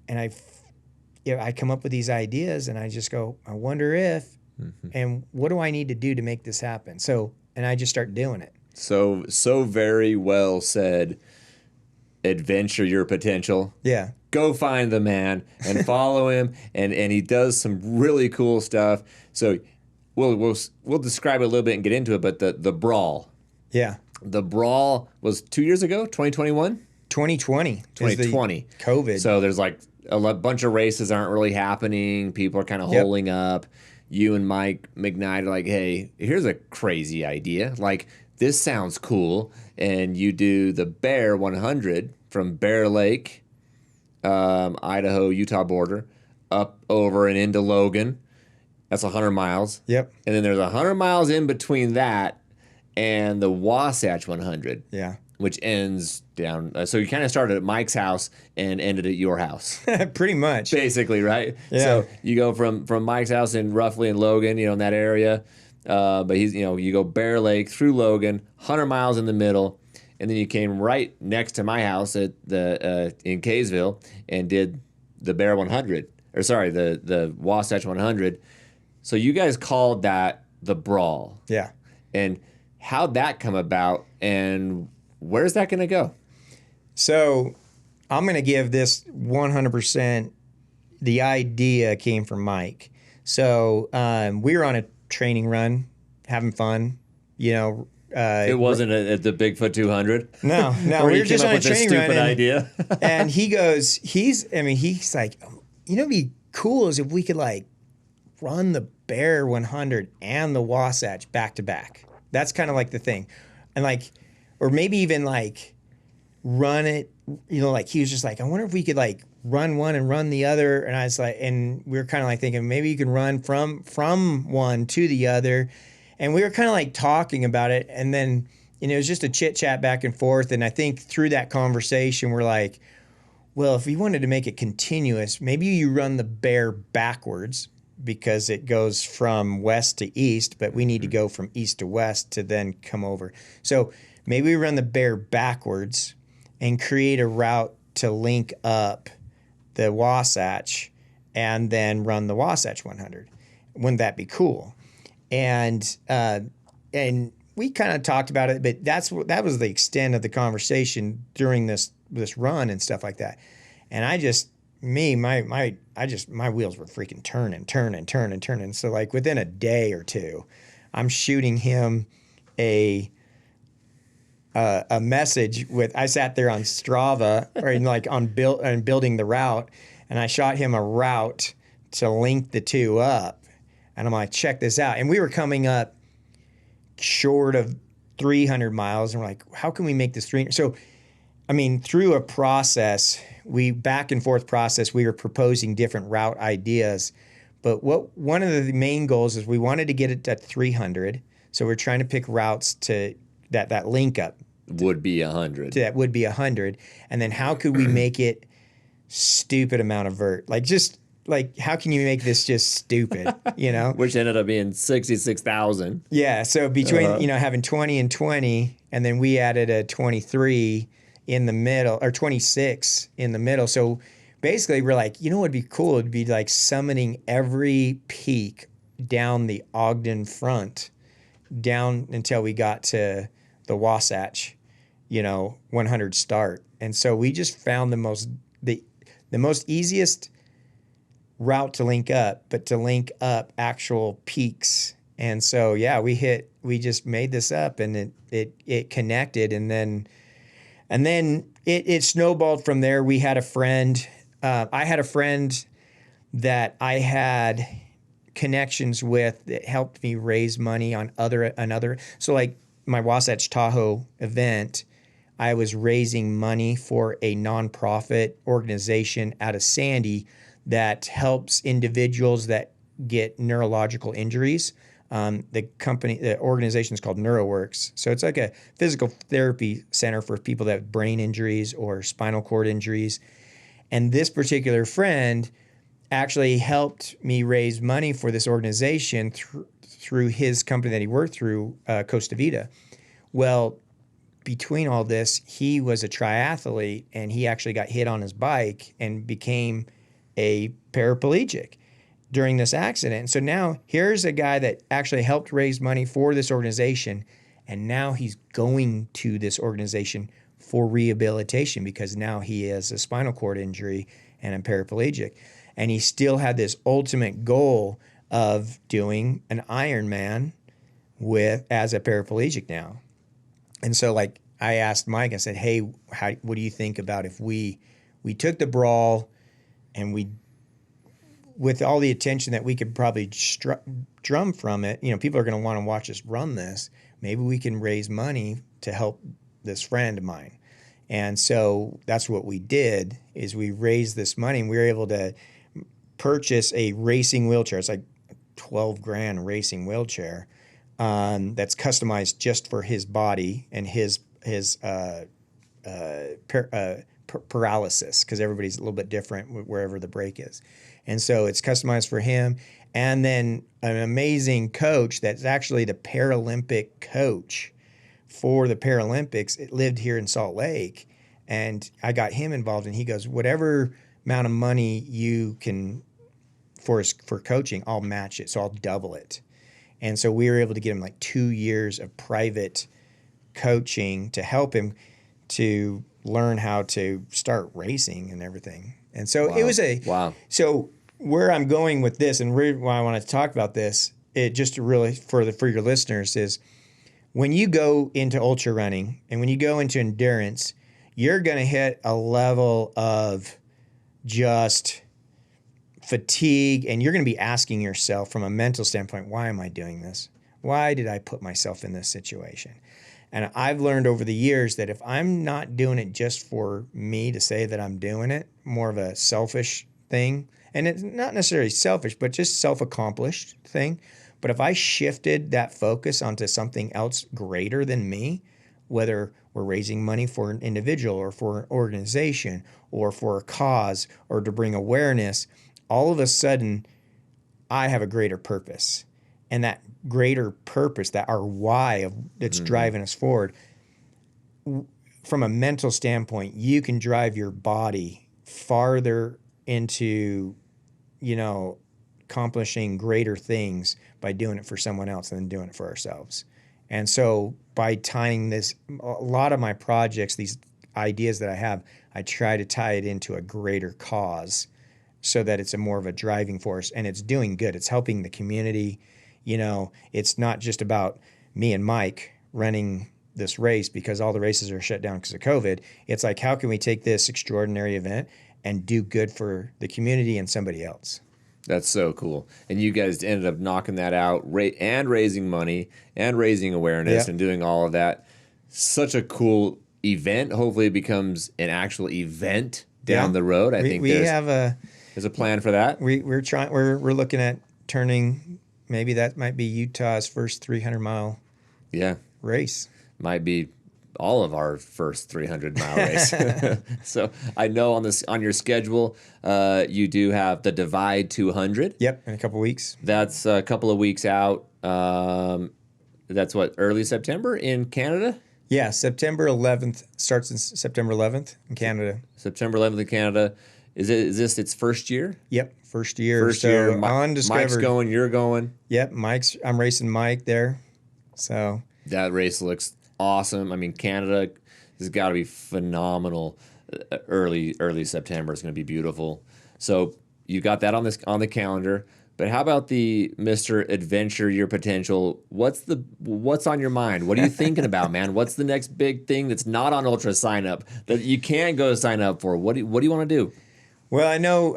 B: and I come up with these ideas and I just go, I wonder if, and what do I need to do to make this happen? So, and I just start doing it.
A: So very well said. Adventure your potential.
B: Yeah.
A: Go find the man and follow him, and he does some really cool stuff. So we'll describe it a little bit and get into it, but the brawl.
B: Yeah.
A: The brawl was 2 years ago, 2021?
B: 2020.
A: 2020.
B: COVID.
A: So there's like a bunch of races aren't really happening. People are kind of holding up. you and Mike McKnight are like, hey, here's a crazy idea. Like, this sounds cool. And you do the Bear 100 from Bear Lake, Idaho, Utah border, up over and into Logan. That's 100 miles.
B: Yep.
A: And then there's 100 miles in between that and the Wasatch 100.
B: Yeah.
A: Which ends down. So you kind of started at Mike's house and ended at your house.
B: Pretty much.
A: Basically, right?
B: Yeah.
A: So you go from Mike's house in roughly in Logan, in that area. But he's, you go Bear Lake through Logan, 100 miles in the middle. And then you came right next to my house at the in Kaysville and did the Bear 100. Or sorry, the Wasatch 100. So you guys called that the Brawl.
B: Yeah.
A: And how'd that come about, and where's that going to go?
B: So I'm going to give this 100%. The idea came from Mike. So we were on a training run, having fun.
A: It wasn't at the Bigfoot 200.
B: No, we were just on a training run.
A: Idea.
B: And he's like, it'd be cool is if we could like run the Bear 100 and the Wasatch back to back. That's kind of like the thing, and like. Or maybe even like run it, like he was just like, I wonder if we could like run one and run the other. And I was like, and we were kind of like thinking maybe you can run from one to the other. And we were kind of like talking about it. And then, it was just a chit chat back and forth. And I think through that conversation, we're like, well, if we wanted to make it continuous, maybe you run the Bear backwards because it goes from west to east, but we need to go from east to west to then come over. So maybe we run the Bear backwards and create a route to link up the Wasatch and then run the Wasatch 100. Wouldn't that be cool? And we kind of talked about it, but that was the extent of the conversation during this run and stuff like that. And I just my wheels were freaking turning. So like within a day or two, I'm shooting him a message with. I sat there on Strava or like on building the route, and I shot him a route to link the two up. And I'm like, check this out. And we were coming up short of 300 miles, and we're like, how can we make this 300? So, I mean, through a process, back and forth process, we were proposing different route ideas. But one of the main goals is we wanted to get it at 300. So we're trying to pick routes to that link up.
A: Would be 100.
B: That would be 100. And then how could we make it stupid amount of vert? Like just like how can you make this just stupid,
A: Which ended up being 66,000.
B: Yeah, so between having 20 and 20, and then we added a 23 in the middle, or 26 in the middle. So basically we're like, what would be cool? It'd be like summiting every peak down the Ogden front down until we got to the Wasatch, 100 start. And so we just found the most easiest route to link up, but to link up actual peaks. And so, yeah, we just made this up, and it connected, and then it snowballed from there. We had a friend, I had a friend that I had connections with that helped me raise money on another. So like my Wasatch Tahoe event, I was raising money for a nonprofit organization out of Sandy that helps individuals that get neurological injuries. The organization is called NeuroWorks. So it's like a physical therapy center for people that have brain injuries or spinal cord injuries. And this particular friend actually helped me raise money for this organization through his company that he worked through, Costa Vida. Well, between all this, he was a triathlete, and he actually got hit on his bike and became a paraplegic during this accident. So now here's a guy that actually helped raise money for this organization, and now he's going to this organization for rehabilitation because now he has a spinal cord injury and a paraplegic. And he still had this ultimate goal of doing an Ironman as a paraplegic now. And so like I asked Mike, I said, hey, what do you think about if we took the Brawl and we with all the attention that we could probably drum from it, people are going to want to watch us run this. Maybe we can raise money to help this friend of mine. And so that's what we did, is we raised this money, and we were able to purchase a racing wheelchair. It's like $12,000 racing wheelchair that's customized just for his body and his paralysis, because everybody's a little bit different wherever the break is. And so it's customized for him. And then an amazing coach that's actually the Paralympic coach for the Paralympics. It lived here in Salt Lake, and I got him involved, and he goes, whatever amount of money you can for coaching, I'll match it. So I'll double it. And so we were able to get him like 2 years of private coaching to help him to learn how to start racing and everything. And so it was so where I'm going with this, and why I want to talk about this, it just to really for your listeners, is when you go into ultra running and when you go into endurance, you're going to hit a level of just fatigue, and you're going to be asking yourself from a mental standpoint, why am I doing this? Why did I put myself in this situation? And I've learned over the years that if I'm not doing it just for me to say that I'm doing it, more of a selfish thing, and it's not necessarily selfish, but just self-accomplished thing. But if I shifted that focus onto something else greater than me, whether we're raising money for an individual or for an organization or for a cause or to bring awareness, all of a sudden I have a greater purpose. And that greater purpose, that our why that's driving us forward, from a mental standpoint, you can drive your body farther into, accomplishing greater things by doing it for someone else than doing it for ourselves. And so by tying this, a lot of my projects, these ideas that I have, I try to tie it into a greater cause so that it's more of a driving force, and it's doing good. It's helping the community. It's not just about me and Mike running this race because all the races are shut down because of COVID. It's like, how can we take this extraordinary event and do good for the community and somebody else?
A: That's so cool. And you guys ended up knocking that out and raising money and raising awareness and doing all of that. Such a cool event. Hopefully it becomes an actual event down the road. I think there's a plan for that.
B: We're looking at turning, maybe that might be Utah's first 300-mile race.
A: Might be all of our first 300-mile race. So I know on your schedule, you do have the Divide 200.
B: Yep, in a couple weeks.
A: That's a couple of weeks out. That's early September in Canada?
B: Yeah, September 11th. Starts in September 11th in Canada.
A: September 11th in Canada. Is this its first year?
B: Yep, first year.
A: First year.
B: Undiscovered.
A: Mike's going, you're going.
B: Yep, I'm racing Mike there. So
A: that race looks awesome. I mean, Canada has got to be phenomenal. Early September is going to be beautiful. So you got that on the calendar. But how about the Mr. Adventure Your Potential? What's on your mind? What are you thinking about, man? What's the next big thing that's not on Ultra Sign Up that you can go sign up for? What do you want to do?
B: Well, I know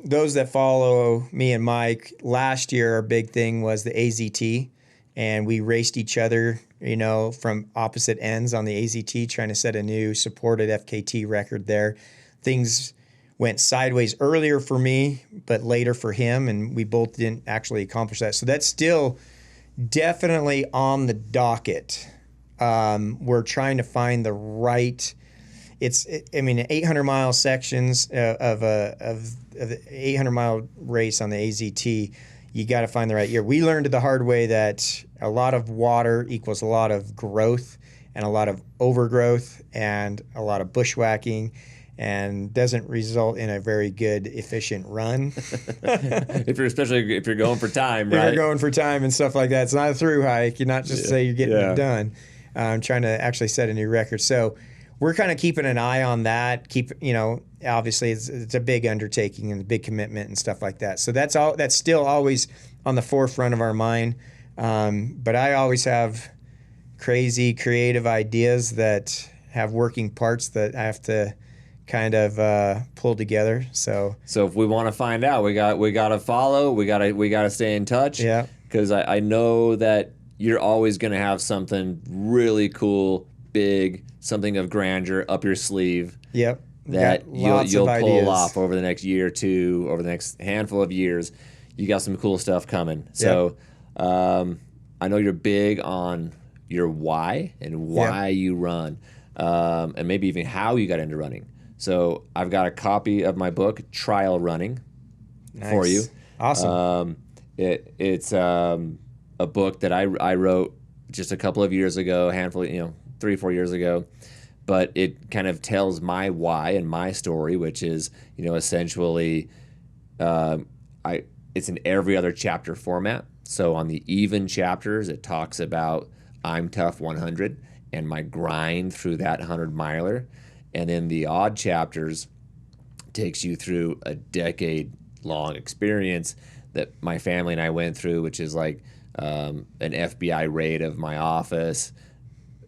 B: those that follow me and Mike, last year our big thing was the AZT, and we raced each other, from opposite ends on the AZT, trying to set a new supported FKT record there. Things went sideways earlier for me, but later for him, and we both didn't actually accomplish that. So that's still definitely on the docket. We're trying to find the right. 800-mile sections of the 800-mile race on the AZT. You got to find the right year. We learned the hard way that a lot of water equals a lot of growth and a lot of overgrowth and a lot of bushwhacking, and doesn't result in a very good, efficient run.
A: Especially if you're going for time, right?
B: If you're going for time and stuff like that. It's not a through hike. You're not just say you're getting it done. I'm trying to actually set a new record. So we're kind of keeping an eye on that. Obviously it's a big undertaking and a big commitment and stuff like that. So that's still always on the forefront of our mind. But I always have crazy creative ideas that have working parts that I have to kind of pulled together. So
A: if we want to find out, we got to follow. We got to stay in touch.
B: Yeah.
A: Because I know that you're always going to have something really cool, big, something of grandeur up your sleeve.
B: Yep.
A: That you'll pull
B: ideas
A: off over the next year or two, over the next handful of years. You got some cool stuff coming. So I know you're big on your why and why you run, and maybe even how you got into running. So I've got a copy of my book, Trial Running, for you.
B: Awesome.
A: It's a book that I wrote just a couple of years ago, 3 or 4 years ago. But it kind of tells my why and my story, which is, essentially, it's in every other chapter format. So on the even chapters, it talks about I'm Tough 100 and my grind through that 100-miler. And then the odd chapters takes you through a decade-long experience that my family and I went through, which is like an FBI raid of my office,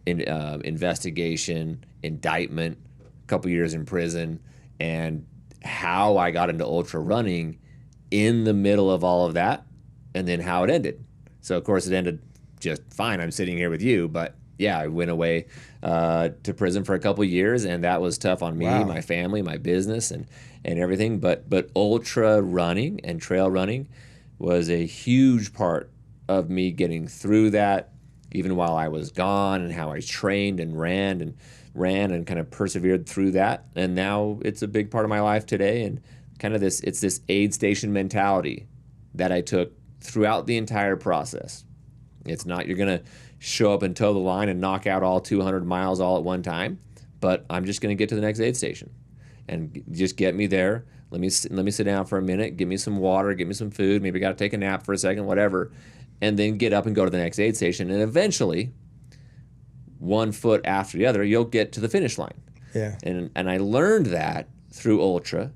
A: investigation, indictment, a couple years in prison, and how I got into ultra running in the middle of all of that, and then how it ended. So, of course, it ended just fine. I'm sitting here with you, but yeah, I went away to prison for a couple years, and that was tough on me, my family, my business, and everything. But ultra running and trail running was a huge part of me getting through that, even while I was gone, and how I trained and ran and kind of persevered through that. And now it's a big part of my life today, and kind of it's this aid station mentality that I took throughout the entire process. It's not you're going to show up and toe the line and knock out all 200 miles all at one time, but I'm just going to get to the next aid station and just get me there. Let me sit down for a minute, give me some water, give me some food, maybe got to take a nap for a second, whatever, and then get up and go to the next aid station. And eventually, one foot after the other, you'll get to the finish line.
B: Yeah.
A: And I learned that through ultra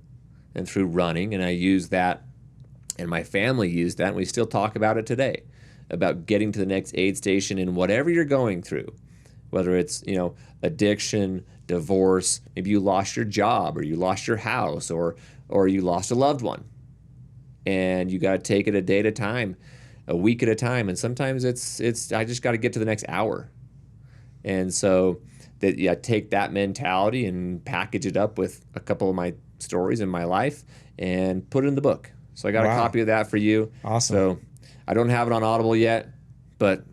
A: and through running, and I used that, and my family used that, and we still talk about it today, about getting to the next aid station in whatever you're going through, whether it's, addiction, divorce, maybe you lost your job, or you lost your house, or you lost a loved one, and you got to take it a day at a time, a week at a time, and sometimes it's I just got to get to the next hour. And so that take that mentality and package it up with a couple of my stories in my life and put it in the book. So I got a copy of that for you.
B: Awesome.
A: So I don't have it on Audible yet, but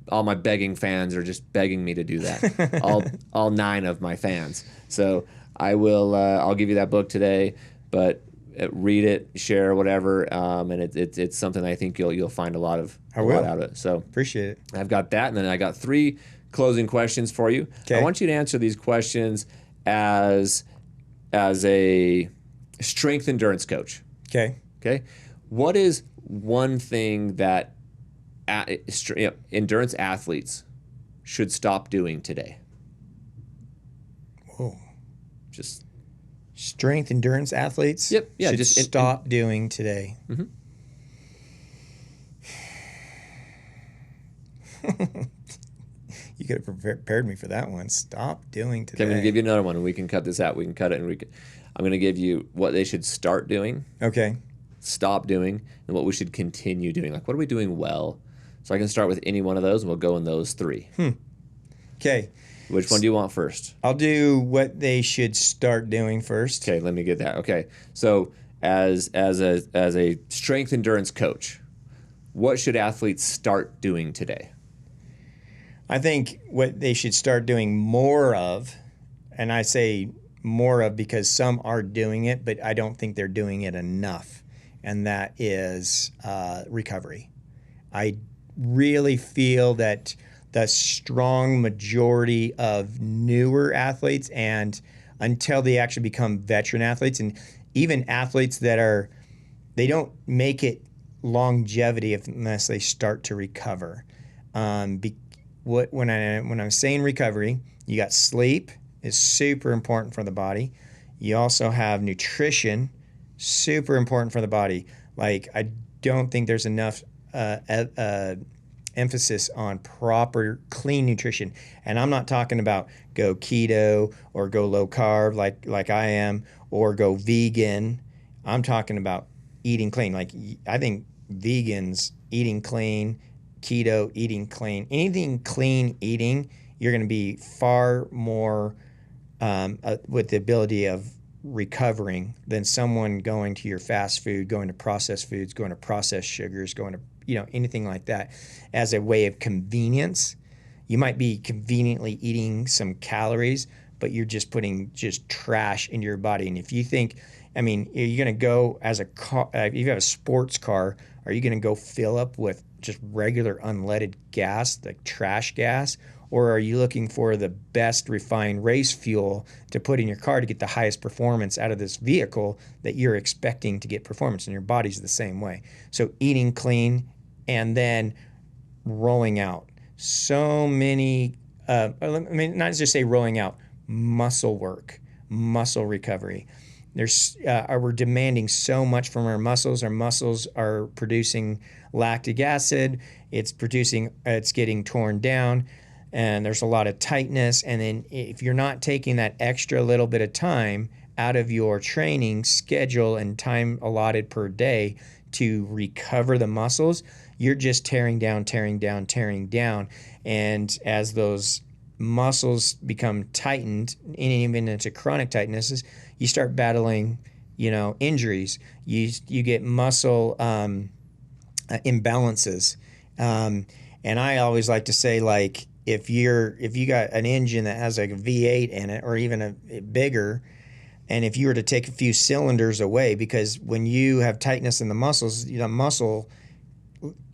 A: all my begging fans are just begging me to do that. all 9 of my fans. So I will. I'll give you that book today, but read it, share, whatever, and it's something I think you'll find a lot out of it. So
B: appreciate it.
A: I've got that, and then I got 3 closing questions for you.
B: Okay.
A: I want you to answer these questions as a strength endurance coach.
B: Okay.
A: Okay. What is one thing that endurance athletes should stop doing today?
B: Whoa.
A: Just
B: strength endurance athletes.
A: Yep. Yeah.
B: Should
A: Just
B: stop doing today.
A: Mm-hmm.
B: You could have prepared me for that one. Stop doing today.
A: Okay, I'm going to give you another one, and we can cut this out. We can cut it, and I'm going to give you what they should start doing.
B: Okay.
A: Stop doing, and what we should continue doing. Like, what are we doing well? So I can start with any one of those, and we'll go in those 3.
B: Okay.
A: Which one do you want first?
B: I'll do what they should start doing first.
A: Okay, let me get that. Okay, so as a strength endurance coach, what should athletes start doing today?
B: I think what they should start doing more of, and I say more of because some are doing it, but I don't think they're doing it enough, and that is recovery. I really feel that the strong majority of newer athletes, and until they actually become veteran athletes, and even athletes that they don't make it longevity unless they start to recover. When I'm saying recovery, you got sleep is super important for the body. You also have nutrition, super important for the body. Like, I don't think there's enough emphasis on proper clean nutrition. And I'm not talking about go keto or go low carb like I am, or go vegan. I'm talking about eating clean. Like, I think vegans eating clean, keto eating clean, anything clean eating, you're going to be far more with the ability of recovering than someone going to your fast food, going to processed foods, going to processed sugars, going to, anything like that as a way of convenience. You might be conveniently eating some calories, but you're just putting just trash into your body. And if you think, you're going to go as a car, if you have a sports car, are you going to go fill up with just regular unleaded gas, like trash gas? Or are you looking for the best refined race fuel to put in your car to get the highest performance out of this vehicle that you're expecting to get performance? And your body's the same way. So eating clean and then rolling out. So many, not just say rolling out, muscle work, muscle recovery. We're demanding so much from our muscles. Our muscles are producing lactic acid. It's getting torn down. And there's a lot of tightness. And then if you're not taking that extra little bit of time out of your training schedule and time allotted per day to recover the muscles, you're just tearing down. And as those muscles become tightened, and even into chronic tightnesses, you start battling, injuries. You get muscle imbalances. And I always like to say, like, if you got an engine that has like a V8 in it, or even a bigger, and if you were to take a few cylinders away, because when you have tightness in the muscles, the muscle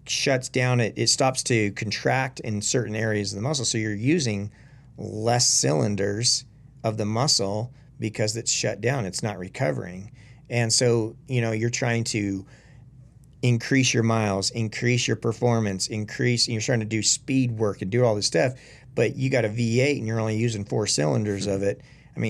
B: shuts down, it stops to contract in certain areas of the muscle, so you're using less cylinders of the muscle because it's shut down, it's not recovering. And so you're trying to increase your miles, increase your performance, and you're trying to do speed work and do all this stuff, but you got a V8 and you're only using 4 cylinders of it.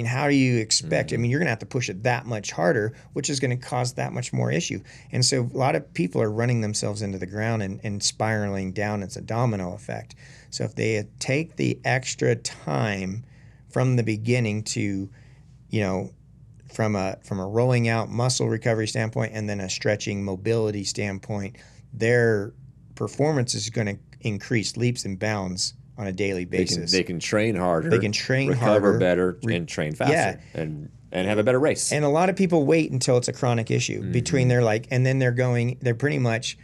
B: How do you expect? You're going to have to push it that much harder, which is going to cause that much more issue. And so a lot of people are running themselves into the ground and spiraling down. It's a domino effect. So if they take the extra time from the beginning to, from a rolling out muscle recovery standpoint and then a stretching mobility standpoint, their performance is going to increase leaps and bounds on a daily basis.
A: They can train harder.
B: They can train
A: recover
B: harder,
A: better, and train faster, and have a better race.
B: And a lot of people wait until it's a chronic issue between and then they're pretty much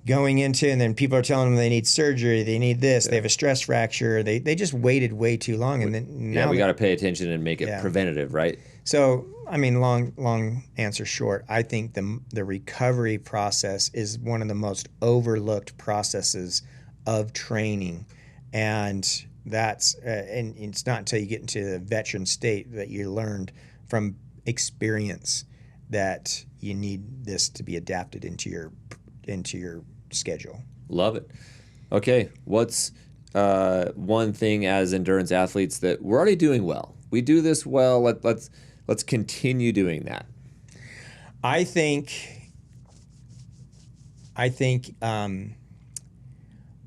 B: going into, and then people are telling them they need surgery, they need this, they have a stress fracture. They just waited way too long, and then now
A: we got to pay attention and make it preventative, right?
B: So, long answer short, I think the recovery process is one of the most overlooked processes of training. And that's and it's not until you get into the veteran state that you learned from experience that you need this to be adapted into your schedule.
A: Love it. Okay, what's one thing as endurance athletes that we're already doing well? We do this well. Let's continue doing that.
B: I think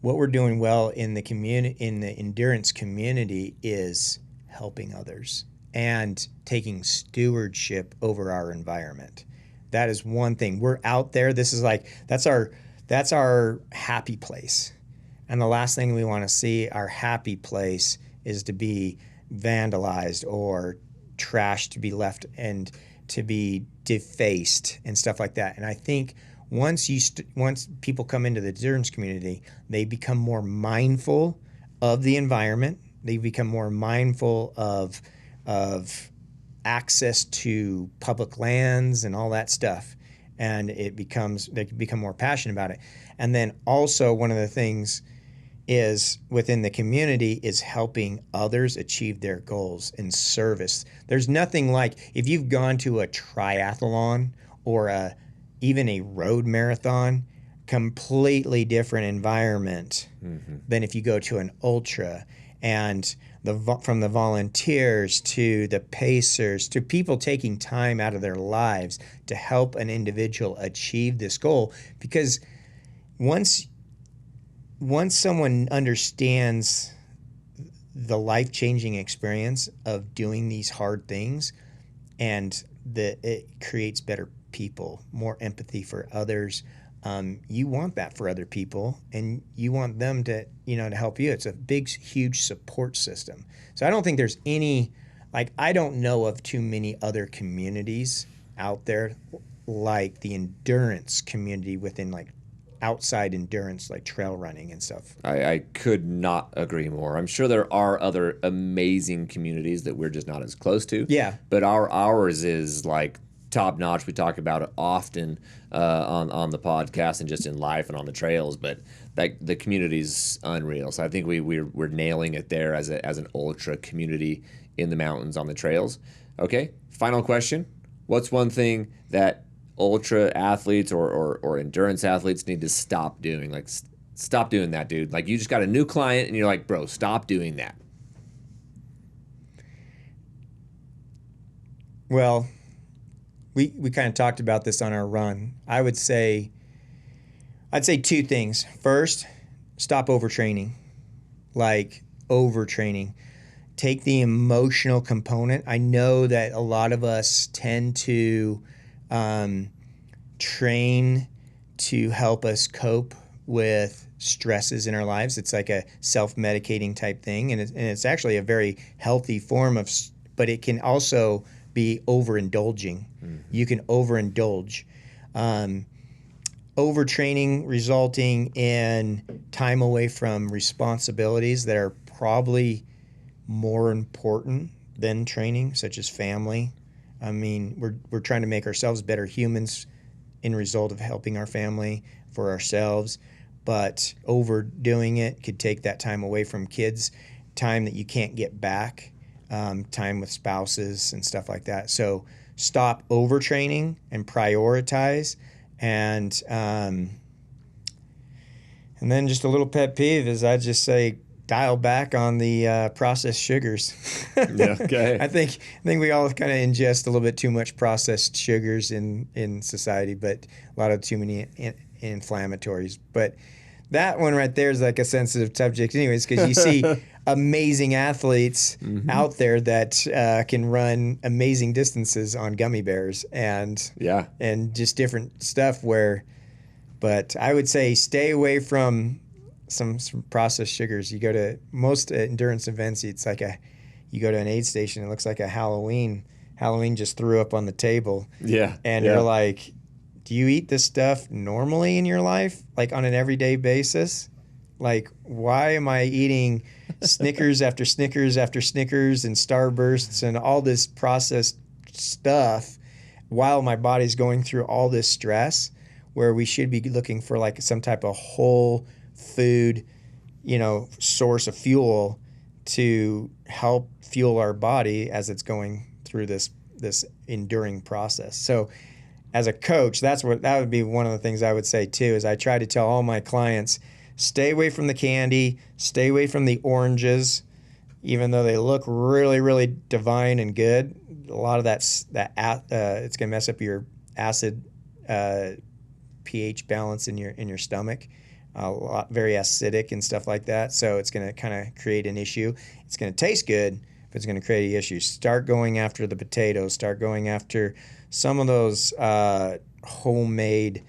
B: what we're doing well in the community, in the endurance community, is helping others and taking stewardship over our environment. That is one thing. We're out there. This is that's our happy place. And the last thing we want to see, our happy place, is to be vandalized or trashed, to be left and to be defaced and stuff like that. And I think once people come into the endurance community, they become more mindful of the environment. They become more mindful of access to public lands and all that stuff. And they become more passionate about it. And then also one of the things is within the community is helping others achieve their goals in service. There's nothing like, if you've gone to a triathlon or even a road marathon, completely different environment than if you go to an ultra. And from the volunteers to the pacers to people taking time out of their lives to help an individual achieve this goal. Because once once someone understands the life-changing experience of doing these hard things, and it creates better people, more empathy for others. You want that for other people, and you want them to, to help you. It's a big, huge support system. So I don't think there's any, I don't know of too many other communities out there like the endurance community within outside endurance, like trail running and stuff.
A: I could not agree more. I'm sure there are other amazing communities that we're just not as close to.
B: Yeah.
A: But ours is top notch. We talk about it often on the podcast and just in life and on the trails. But the community's unreal. So I think we're nailing it there as an ultra community in the mountains on the trails. Okay. Final question. What's one thing that ultra athletes or endurance athletes need to stop doing? Stop doing that, dude. You just got a new client and you're like, bro, stop doing that.
B: Well, we kind of talked about this on our run. I'd say two things. First, stop overtraining. Overtraining. Take the emotional component. I know that a lot of us tend to train to help us cope with stresses in our lives. It's like a self-medicating type thing, and it's actually a very healthy form of, but it can also be overindulging. Mm-hmm. You can overindulge. Overtraining resulting in time away from responsibilities that are probably more important than training, such as family. I mean, we're trying to make ourselves better humans in result of helping our family, for ourselves, but overdoing it could take that time away from kids, time that you can't get back, time with spouses and stuff like that. So stop overtraining and prioritize. And then just a little pet peeve is I'd just say dial back on the processed sugars.
A: Yeah, okay.
B: I think we all kind of ingest a little bit too much processed sugars in society, but a lot of too many inflammatories. But that one right there is like a sensitive subject anyways, because you see amazing athletes out there that can run amazing distances on gummy bears and just different stuff but I would say stay away from some processed sugars. You go to most endurance events, it's like you go to an aid station, it looks like a Halloween just threw up on the table.
A: Yeah.
B: And you're like, do you eat this stuff normally in your life? Like on an everyday basis? Like, why am I eating Snickers after Snickers after Snickers and Starbursts and all this processed stuff while my body's going through all this stress, where we should be looking for like some type of whole food, source of fuel to help fuel our body as it's going through this enduring process. So as a coach, that would be one of the things I would say too, is I try to tell all my clients, stay away from the candy, stay away from the oranges, even though they look really, really divine and good. A lot of it's going to mess up your acid pH balance in your stomach. Very acidic and stuff like that. So it's going to kind of create an issue. It's going to taste good, but it's going to create an issue. Start going after the potatoes. Start going after some of those homemade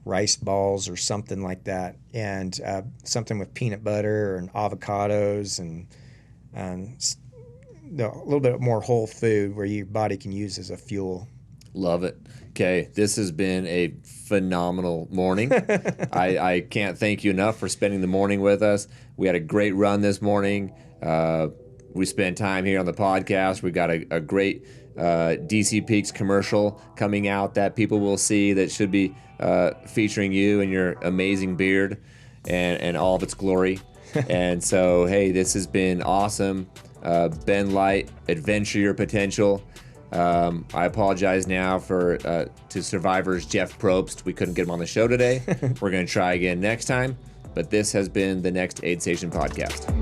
B: rice balls or something like that, and something with peanut butter and avocados and a little bit more whole food where your body can use as a fuel.
A: Love it. Okay, this has been a phenomenal morning. I can't thank you enough for spending the morning with us. We had a great run this morning. We spent time here on the podcast. We got a great DC Peaks commercial coming out that people will see that should be featuring you and your amazing beard and all of its glory. And so, hey, this has been awesome. Ben Light, adventure your potential. I apologize now to Survivor's Jeff Probst. We couldn't get him on the show today. We're going to try again next time. But this has been the Next Aid Station Podcast.